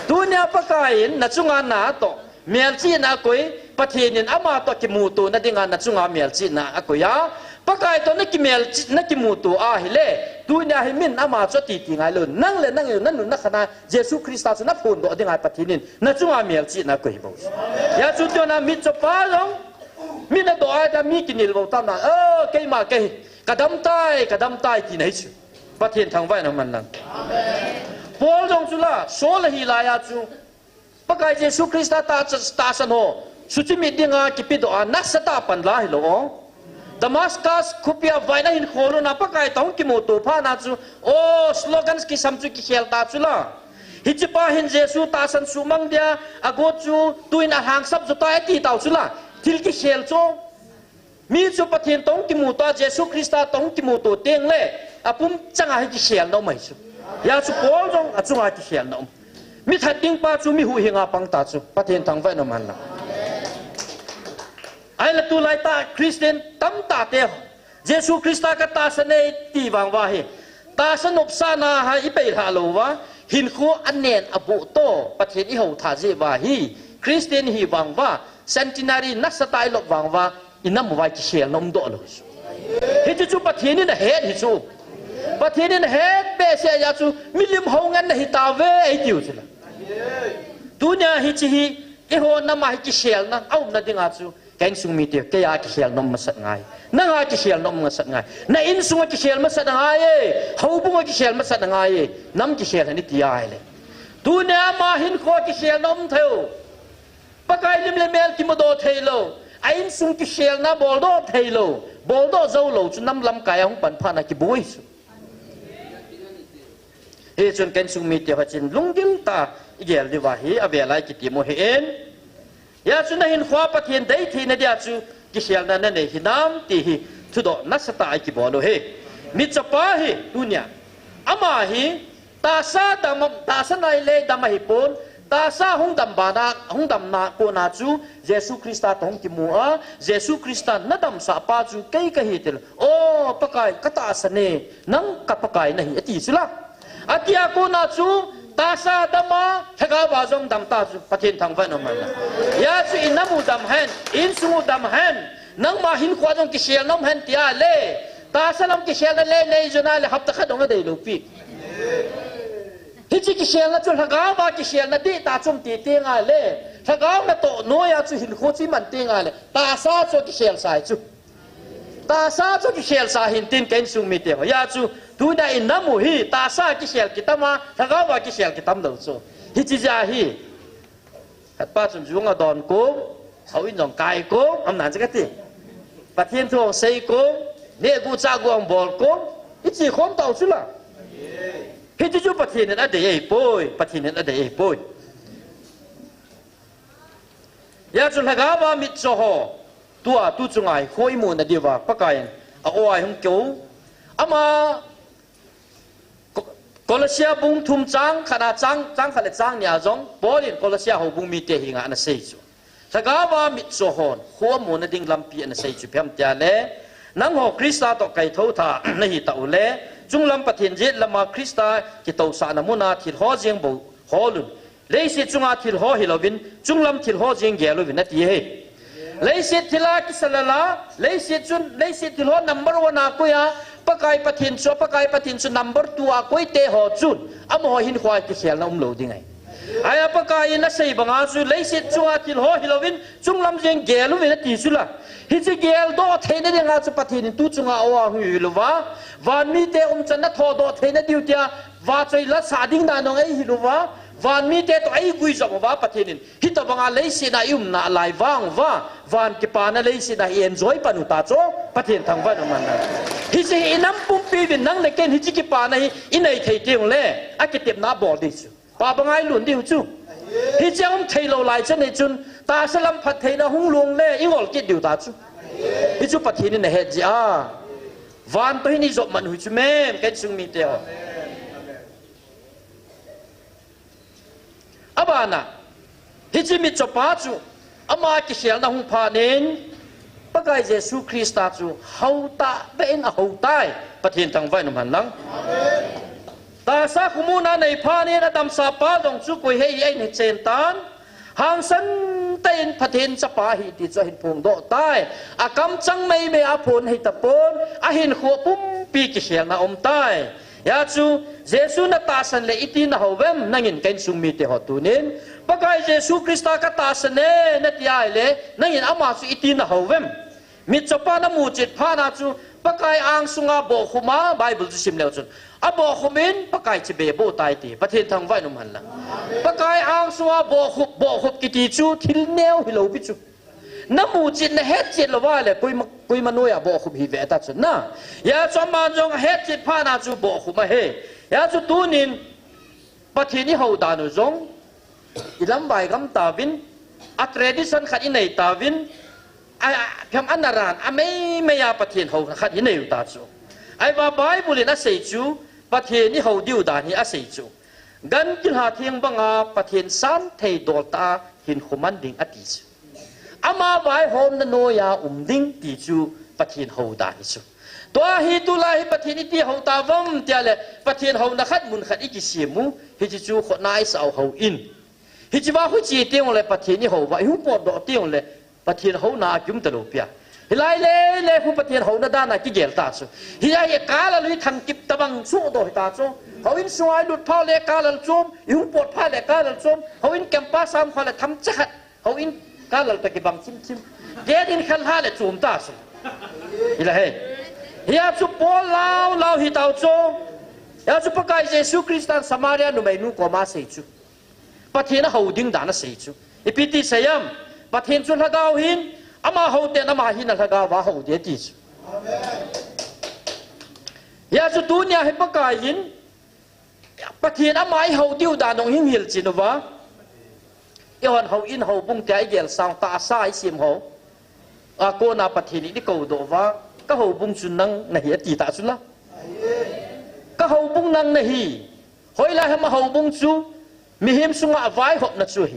ตัวเนี้ยปะกายนัดจุงานนาโตเมียลจีน่ากุยประเทศนี้อามาโตกิมูตูนัดงานนัดจุงานเมียลจีน่ากุยาปะกายตัวนักกิเมียลนักกิมูตูอาฮิเล่ตัวเนี้ยให้มินอามาจดตีไงเลยนั่งอยู่นั่นนักขณะเยซูคริสต์สุนับพูนโดดงานประเทศนี้นัดจุงานเมียลจีน่ากุยบ่ยาจุดเดียวนะมิจปาลงมินตัวอาจจะมีกินilบ่ตามนั้นเกยมาเกยกระดำตายกินให้ชูประเทศทางบ้านมันนั่นพอลจงจุละโซลฮิลายาจูปะกายเยซูคริสต์ตาสนโฮสุจิมิดิงากิปิโดอานักสตาปันลาฮิโลดามัสกัสคุปิอาไวนาหินโคโลนาปะกายต้องกิโมโตพานาจูโอสโลกันสกิซัมจูกิเขลตาจุละฮิจิปาหินเยซูตาสันสุมังเดียอากจูตุยนาหางซับจุตาเอตีตาจุละทิลกิเขลโจมีจูปะเทนต้องกิโมโตเยซูคริสต์ต้องกิโมโตเตียงเล่อาปุ่มจังอาฮิกิเขลโนไม่จูยาสุโกลจงอาจุงอาติเขียนน้องมิถัดดิ้งป้าจูมีหูหิงอาปังตาจูประเทศทางไว้น้ำมันละไอ้ละตัวไล่ตาคริสเตียนตั้มตาเตะเยซูคริสต์ก็ตาสเนตีวังว่าเฮตาสนุบสานาให้ไปหาโลวะหินคูอันเนนอบุโตประเทศอิหาวทาเจว่าฮีคริสเตียนฮีวังว่าเซนตินารีนักสไตล์ลบวังว่าอินัมวายเขียนน้ำโดโลฮิจูประเทศนี้นะเฮดฮิจูประเทศนี้เฮดเบสยาจูมิลิมหงันนะฮิตาเวไอติวจุละตัวเนี้ยฮิจิฮิเอโหน้ำมาฮิกิเชลนะเอาหน้าดิ่งอาจูแกงสุมิเตียแกยากิเชลน้ำมาสัตง่ายนั่งอากิเชลน้ำมาสัตง่ายนั่งอินสุงกิเชลมาสัตง่ายเขาบุงกิเชลมาสัตง่ายน้ำกิเชลนี่ตียายเลยตัวเนี้ยมาหินโคกิเชลน้ำเท่าปะกายลิมเลเมลกิโมโดเทโลไออินสุงกิเชลนะบอลโดเทโลบอลโดเจ้าโลจุน้ำลำกายของปันพานากิบุยสุเฮจนกันสุมิเตียหัจินลุงดิ้งตาอีเกลดีว่าเฮอเวลัยกิติโมเฮเอ็นยาจุนหินขวาปะเทียนได้ทีนั่นยาจูกิเชลนั่นเนี่ยหิน้ำตีหิทุดอนัสตาไอกิบอลโลเฮมิจปาเฮดุนยาอามาหิตาซาดามตาสนายเลดามหิปนตาซาหงดำบานาหงดำนาโกนาจูเยซูคริสต์ตองกิมัวเยซูคริสต์นัดดำสาปาจูเกยกะฮิตลโอ้ปะกายกตาสเนนังกับปะกายนะฮิอติสุละอาทิอากูนาจูตาซาดามาเฮกาบาจงดำตาจูประเทศทางฝั่งนั้นมันยาจูอินน้ำมูดำเฮนอินสูงดำเฮนนังมาหินขวาจงกิเชลน้ำเฮนที่อาเล่ตาสลัมกิเชลเล่ในจุนาเลหับตะขัดองเดลูปี ฮิจิกิเชียงนะจุนทะกาวมากิเชียงนะดิตาจุ่มตีเตียงอะไรทะกาวนะโตโนยาจุหินโคจิมันเตียงอะไรตาซาจุกิเชียงสายจุตาซาจุกิเชียงสายหินตินเกนซุงมีเตียงยาจุดูได้อินน้ำมูฮีตาซากิเชียงกิตามาทะกาวมากิเชียงกิตามเดือดจุฮิจิจาฮีฮัดป้าจุนจุงเอาดอนโกงเอาอินดองไก่โกงอำนาจจะกันติปะเทียนทองเซโกงเนี่ยกูจากวงบอลโกงฮิจิคนเต่าจุละฮิจิจูปะเทียนนั่นอะไรป่วยปะเทียนนั่นอะไรป่วยยาจุนทะกาวามิดโซฮตัวตุจุงไงโคอิมูนดีว่าปะกายเอาไว้หงโจอามากอลเซียบุงทุมจังขนาดจังขนาดจังเนี่ยจงบอลินกอลเซียหูบุงมีเตหิงอันเสียจูทะกาวามิดโซฮหัวมูนดิ่งลำปีอันเสียจูเพียงเดียเล่นังหอกคริสต์ตอกไก่เท่าท่าในหิตาอุเล่จุงลำปะเทียนเจ็ดลำมาคริสต์กิตาสานามุนาทิลฮอเจียงบูฮอลุนเลยสิจุงอาทิลฮอฮิลวินจุงลำทิลฮอเจียงเกลวินนั่นที่เฮเลยสิทิลากิสลาลาเลยสิทิลฮอนัมเบอร์วันอากุยาปะไก่ปะเทียนชัวปะไก่ปะเทียนชัวนัมเบอร์ตัวอากุยเตฮอจุนอามอหินควายกิเชลน้ำโลดิ้งไงไอ้ปะไก่นั่นใส่บังอาจุเลยสิจุงอาทิลฮอฮิลวินจุงลำเจียงเกลวินนั่นที่สุดละฮิจิเกลโดเทนเนี่ยงาจุปะเทียนตุจุงอาอวาหุยลวะวันมีเตอมจันทโทโดเทนดิวเตียวาใจละสาดิ่งนานองไอฮิลวะวันมีเตตัวไอกุยจบว่าปะเทียนฮิตบังอาเลยสินายุมนาลายวังว่าวันกิปานาเลยสินาเอ็นจอยปนุตาโจปะเทียนทางวันมันนะฮิจิอินัมปุ่มปีวินนังในเกณฑ์ฮิจิกิปานาอินไอเทติงเล่อากิเต็มนาบอดิจูปาบังไอหลุนดิวจูฮิจิอมเทโลไลจันในจุนตาสลัมพัดเทนะหุงลงเล่อิงอลกิดดิวตาจูฮิจูปะเทียนในเฮจิอาวันตัวนี้จบมันหุจูเมมเกณฑ์ซุงมีเตียวอาบานะฮิจิมิจปาจูอามากิเชียลนะหุงพาเนนปะไกเยซูคริสต์จูเฮาตาเป็นเฮาตายปะเทียนทางไว้นุมันลังตาซาคุมูนาในพาเนนอดัมซาปาดงจูกุยเฮยไอในเจนตานหางสันเต้นปะเทียนจะปาหิติจะเห็นพงโดตายอากำจังไม่เมอาพลให้ตะปนอาเห็นขัวปุ่มปีกิเชียลนะอมตายยาจูเยซูนัตตาสันเลอิตินะฮาวเวมนั่งอินกันซุมมีเตหอตุนินปะไกเยซูคริสต์กัตตาสันเนนัตยาเลนั่งอินอามาสุอิตินะฮาวเวมมิจปานามูจิตพานาจูปะไกอังสุงาโบขุมาไบเบิลจุสิมเลวจุนอาโบขุมินปะไกจิเบโบตายตีประเทศทางไว้นุมันละปะไกอังสุงาโบขุกิติจูทิลเนวฮิโลบิจูน้ำมูจิตนะเฮ็ดจิตละว่าเลยปุยมนุยาโบขุฮิเวตัดจุนนะยาจอมมันจงเฮ็ดจิตพานาจูโบขุมาเฮยาจูตูนินประเทศนี้เขาดานุจงอิลัมใบกำตาวินอัตเรดิสันขัดอินในตาวินไอ้เพียงอันนารานไม่ยาประเทศเขาขัดอินในอยู่ตาจูไอ้ว่าไบเบิลน่ะเสยจูประเทศนี้เขาดิวดานี่อาเสยจูกันกินหาเทียงบังอาประเทศสันเทโดตาหินขมันดิ่งอติจูอามาไบโฮมนโนยาดิ่งติจูประเทศเขาดานี่จูตัวฮิตุลาฮิประเทศนี้ที่เขาตาวัมเดียเลยประเทศเขานักขัดมุนขัดอีกิเสียมูฮิจิจูคนนายสาวเขาอินฮิจิว่าเขาจีเตียงเลยประเทศนี้เขาว่าฮิวปอดดอกเตียงเลยประเทศเขานาจุ่มตะลุเปียฮิไลเล่ผู้ประเทศเขาหน้าด้านไหนกิเกลตาสูฮิไอ้กาลลุยทันกิบตะบังสู้โดยตาสูเขาอินสวายหลุดพ่อเล็กกาลจุ่มฮิวปอดผ้าเล็กกาลจุ่มเขาอินแกมป้าซ้ำเขาเลยทำจักรเขาอินกาลตะกิบังชิมเกดินขันห้าเลยจุ่มตาสูฮิไลยาจุปอลลาวฮิตาวโจยาจุปะกายเยซูคริสต์สมาเรียนุไม่นุกมาเสยจูปะเทนะเขาดิ้งดานะเสยจูอีพิธีเสียมปะเทนจุนฮะกาวหินอามาเขาเตนะมาหินฮะกาวว่าเขาเดียติจูยาจุตุนยาให้ปะกายหินปะเทนอามาเขาดิวดานงหิงหิลจินวะยอนเขาอินเขาบุ้งใจเกลสางตาสายเสียมเขาอาโกนาปะเทนี่ที่เขาโดว่าก็เขาบุ้งจุนนังในเหตุตาสุดละก็เขาบุ้งนังในฮีหอยลายให้มาเขาบุ้งจูมีหิมสุงอาไว้หอบนัดช่วย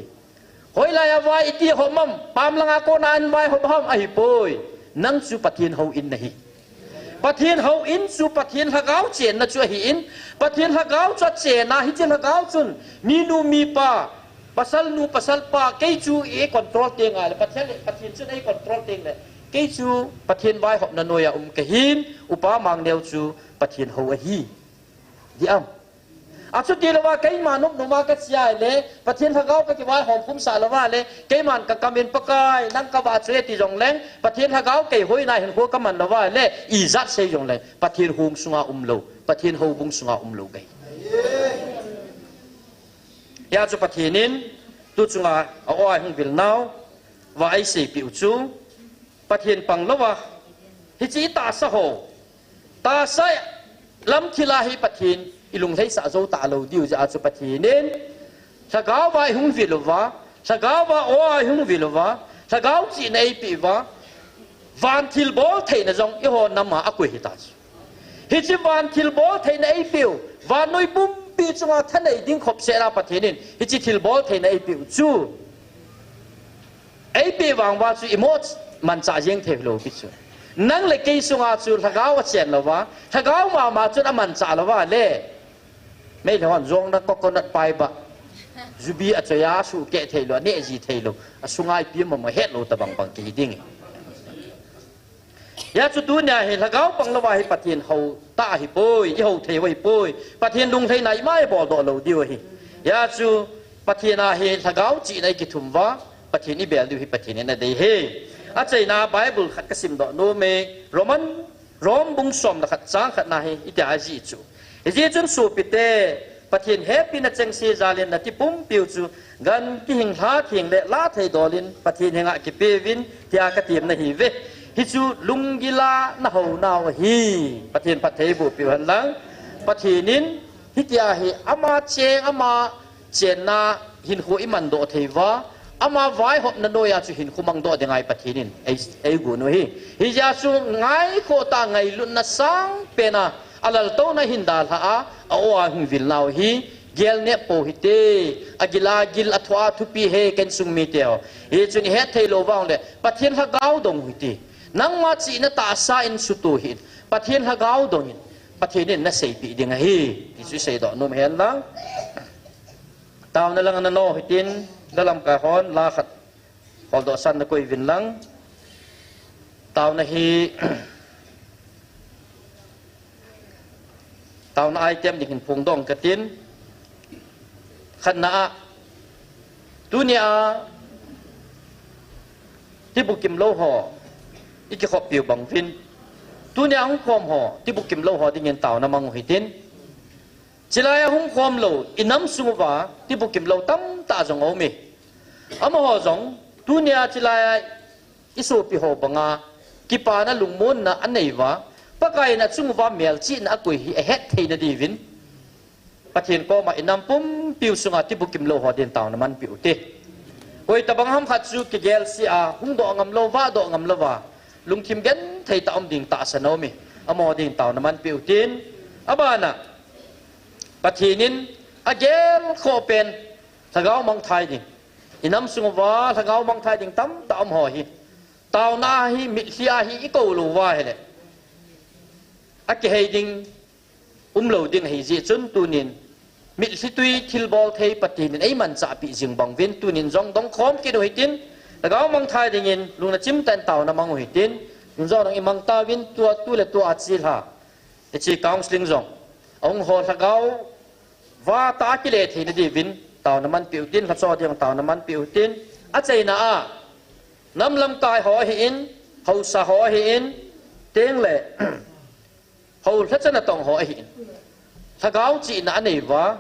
หอยลายไว้อีที่หอมมั่มปามลังอาโกนานไว้หอบห้ามไอ้ปอยนังจูปะเทียนเขาอินในฮีปะเทียนเขาอินจูปะเทียนหักเอาเจนนัดช่วยฮีอินปะเทียนหักเอาจัดเจนนะฮิเจนหักเอาจุนมีนูมีป้าpasal nu pasal pa kei chu e control teng ale pathian chu ei control teng le kei chu pathian vai hop na noya ke hin upa mang neu chu pathian ho a hi di am achu ti lawa kai manuk numa ka chia le pathin thagau ka ki wai hom phum sa lawa le kai man ka kamin pakai nang ka ba chre ti jong leng pathin thagau kai hoi na hin ho ka man lawa le i zat se jong leng pathin hung sunga lo pathin ho bung sunga lo kai ya chu pathinin tu chunga oi hung vil nau wa ai se pi chu pathin pang lawa hi chi ta sa ho ta sa lam thila hi pathin ilung thấy sợ dâu tạ lâu điều ra cho bát thì nên sa gáo vai hung vị lova sa gáo va oi hung vị lova sa gáo chỉ này bị va van thil bó thấy là dòng yêu hồn nằm ở quê ta hi chỉ van thil bó thấy này biểu van nuôi bum bị chúng ta thân này đinh khop sẽ ra bát thì nên hi chỉ thil bó thấy này biểu chú ấy bị vàng va chú imot man trả riêng thế lâu bị chú nang le cây sung a chú sa gáo chèn lova sa gáo mà chú đã man trả lova le mấy thằng hòn rong đã có con đất bay bạ, zubi ở chơi á su kẹt thầy lo nè gì thầy lo, sung ai pia mà hết lo ta bằng kỳ đinh. Ya chú tu nhà hiện là gáo bằng lo vài bát thiên hậu ta hi bôi, hậu thầy vay bôi, bát thiên đung thầy này mai bỏ đỏ lâu điều hi. Ya chú bát thiên à hiện là gáo chỉ này kí thùng vá, bát thiên đi bèo điều hi bát thiên này đây he. À chơi na Bible khát cái sim đỏ nô mê Roman Rom bung som là khát sáng khát na hi, ít ai gì chú. Jadi jun supite pathin happy na chengsi jalin na tipum piu chu gan ki hing tha thing le la thei dolin pathin henga ki pevin tia ka tim na hi ve hi chu lungila na ho naw hi pathin pathei bu piu han lang pathinin hi tia hi ama cheng ama chen na hin khu iman do theiwa ama vai hop na noya chu hin khumang do de ngai pathinin ei gu no hi ja chu ngai ko ta ngai lun na sang pena alal to na hindal ha a oa hung vil naw hi gel ne po hi te agila gil athwa thupi he ken sung mi teo hi chuni he thailo wang le pathian ha gau dong hi ti nang ma chi na ta sa in su tu hi pathian ha gau dong hin pathian na sei pi ding hi ti su sei do nom hen lang taw na lang na no hi tin dalam ka hon la khat hol do san na koi vin lang taw na hi tao na ai tem ding phung dong ka tin khan na dunia ti bu kim lo ho iki khop piu bang vin dunia hung khom ho ti bu kim lo ho ding tao na mang hi tin chilaya hung khom lo inam suwa ti bu kim lo tam ta jong o mi ama ho jong dunia chilaya isu pi ho banga ki pa na lungmon na anei wa pakai na chung va mel chi na koi hi het thei na divin pathin ko ma inam pum piu sunga ti bukim lo ho den taw na man piu te koi tabang ham khat chu ki gel si a hung do ngam lo wa do ngam lo wa lung thim gen thei ta om ding ta sano mi amo ding taw na man piu tin abana pathinin a gel kho pen thagau mang thai ding inam sunga wa thagau mang thai ding tam ta om ho hi taw na hi mi sia hi ko lo wa he le ake hay ding lo ding hay ji chun tunin mi si tui thil bol thei patin ei man cha pi jing bang vin tunin jong dong khom ki do hitin lagaw mang thai ding in luna chim tan taw na mang hitin jong dong imang ta vin tua tu le tua achil ha e chi counseling jong ong ho lagaw wa ta ki le thei na di vin taw na man piu tin kha cho diang taw na man piu tin a chei na a nam lam kai ho hi in ho sa ho hi in teng le hầu hết chân là tổng họ hiện thằng áo chị nã này vá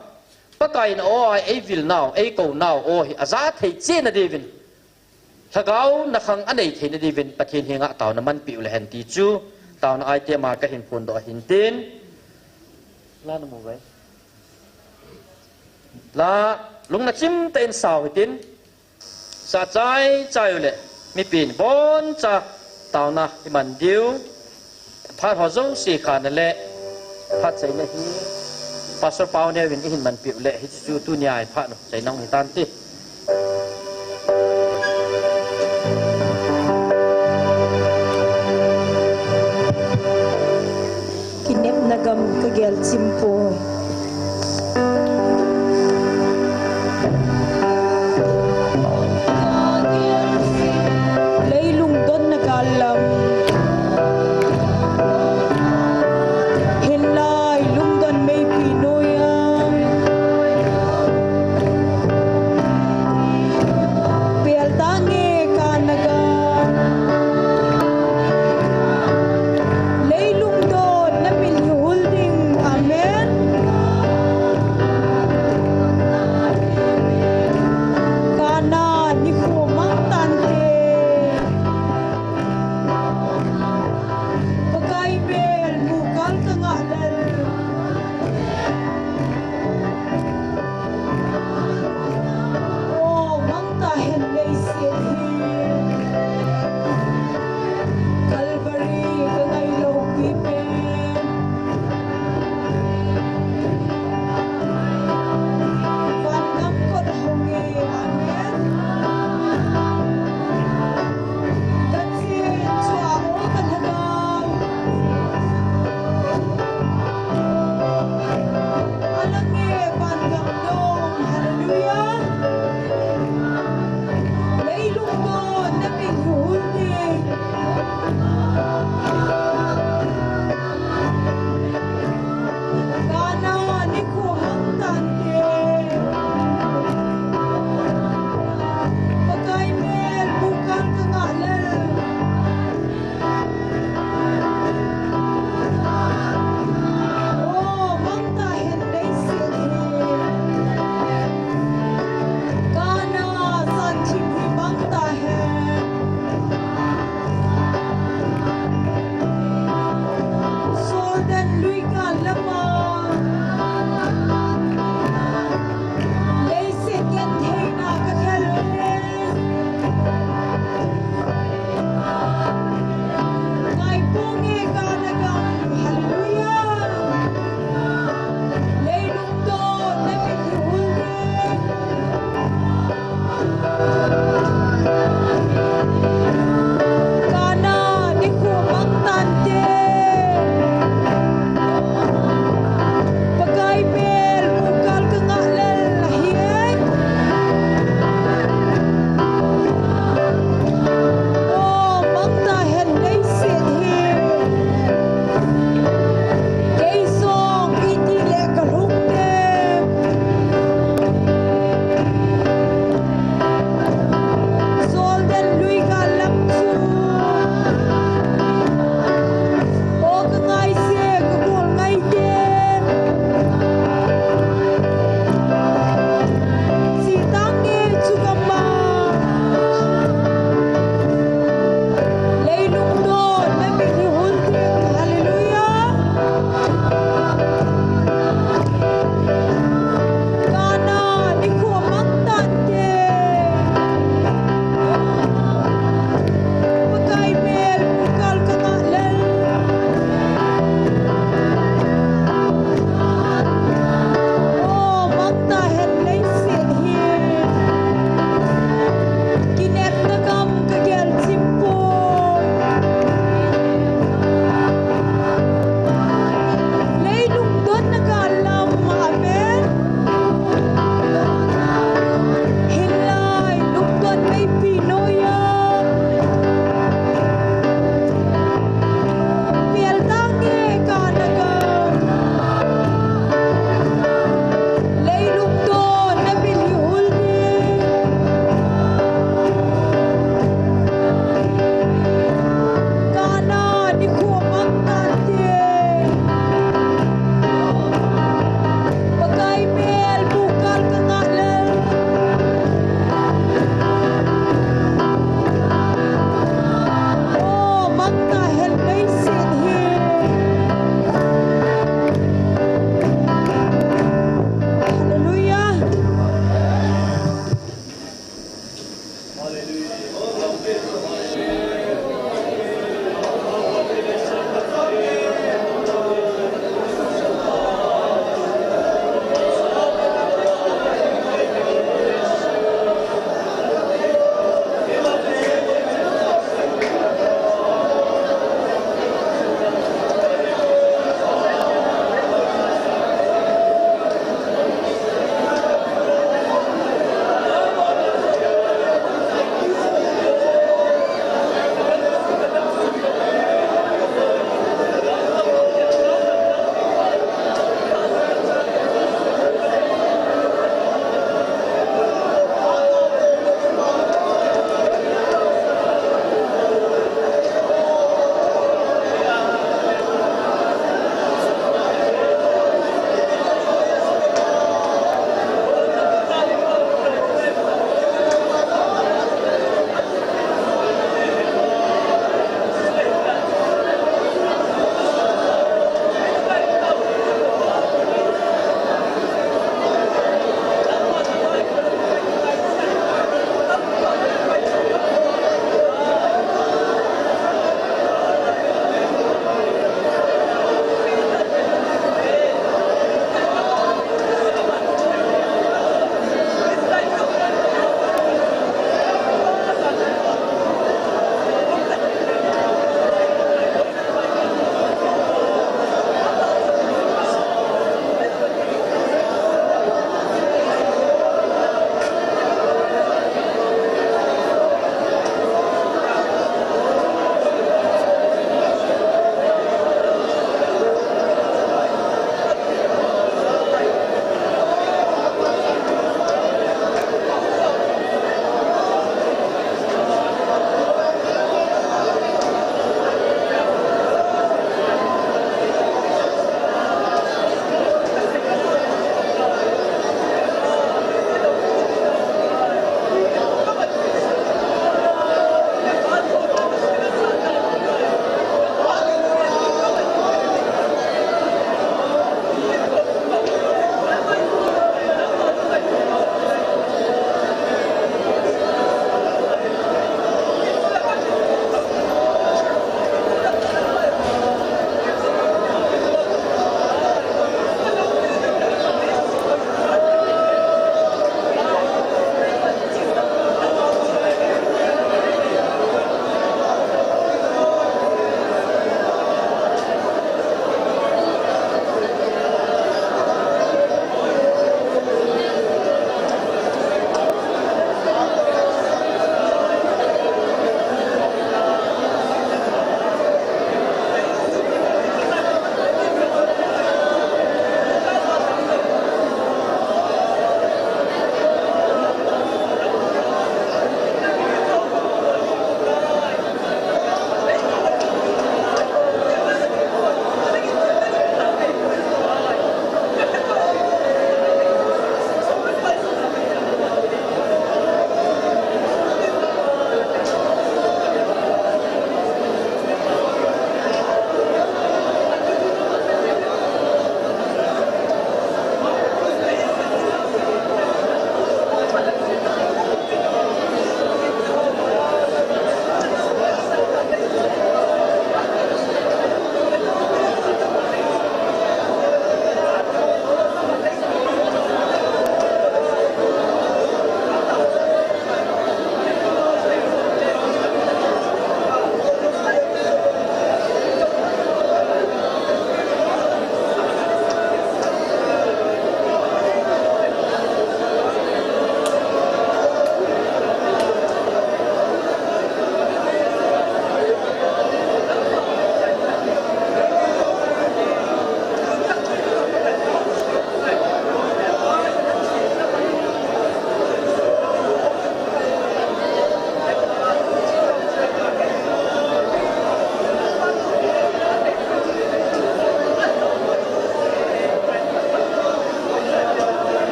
bác cái nó oi ấy vil nào ấy cầu nào oi à giá thầy trên là đi vin thằng áo nó khăng anh này thầy là đi vin bắt hiện hiện ngã tàu nó man piu là hèn tí chú tàu nó ai tiêm mà cái hình phun đó hình tên là nó vậy là lúc nó chim tên sao tên sa trái trái lệ mi pin bon cha tàu na mình điêu phát họ giống xì khả năng lệ phát chạy này hi pastor Paul này viên in mình biểu lệ hi chú tu nhai phát nó chạy nông hi tan ti kinep nagam kagel simpo leilung don nagalam Hilay lungdan may Pinoyang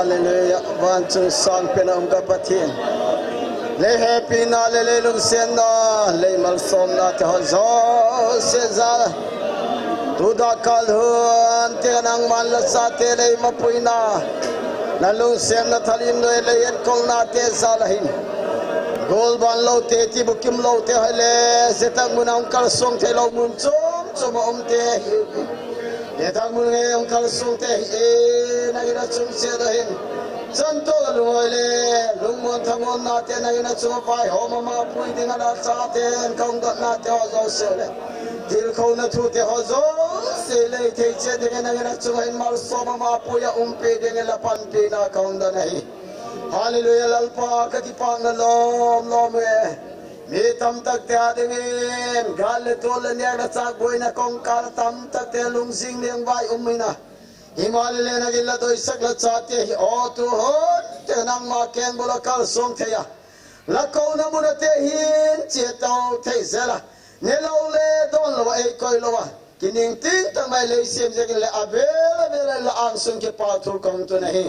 hallelujah van chung sang penam ka pathin le happy na le lung sen na le mal som na te zo se za tu da kal hun te nang man la sa te le ma puina na lung sen na thalim no le yen kol na te za la hin gol ban lo te ti bukim lo te hale se tak munang kal song te lo mun chom om te ye tak mun nge om kal song te e na ira chum se da hin chan to lo le lung mon thamon na te na ina chum pai ho ma pui ding na sa te kong da na te ho zo se le dil kho na thu te ho zo se le te che de na ina chum hin mal so ma pui ya pe de la pan pe na kong da nei hallelujah lalpa ka ti pang na lom me tam tak te adengin gal to le ne na cha boi na kong kar tam tak te lung sing leng vai umina himal le na gilla doi sak la cha te o tu hon te nang ma ken bola kal song te ya la ko na mu na te hin che tau te zela ne lo le don lo ai koi lo wa kining ting tang mai le sim je le abel la ang sung ke pa thu kong tu nahi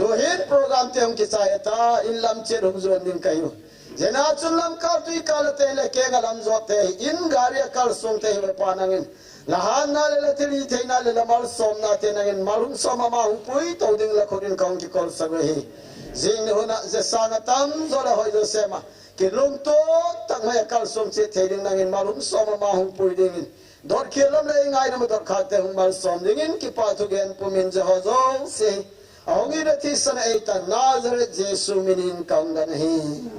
tu hin program te hum ki cha ta in lam che rum zo ning kayu jena chun lam ka tu ka te le ke ga lam zo te in garia kal song te me pa nangin la han na le te te na le mal som na te nangin malum som ma hu pui to ding la khorin kong ki kol sa hi jing ho na je sa na tam zo la hoi zo se ma ki lung to tak ma kal som che te ding nangin malum som ma hu pui ding dor khelam le ngai na ma dor kha te hum mal som ding ki pa tu gen pumin je ho zo se Aungi na tisan ay ta Nazareth Jesu minin kaungan hi.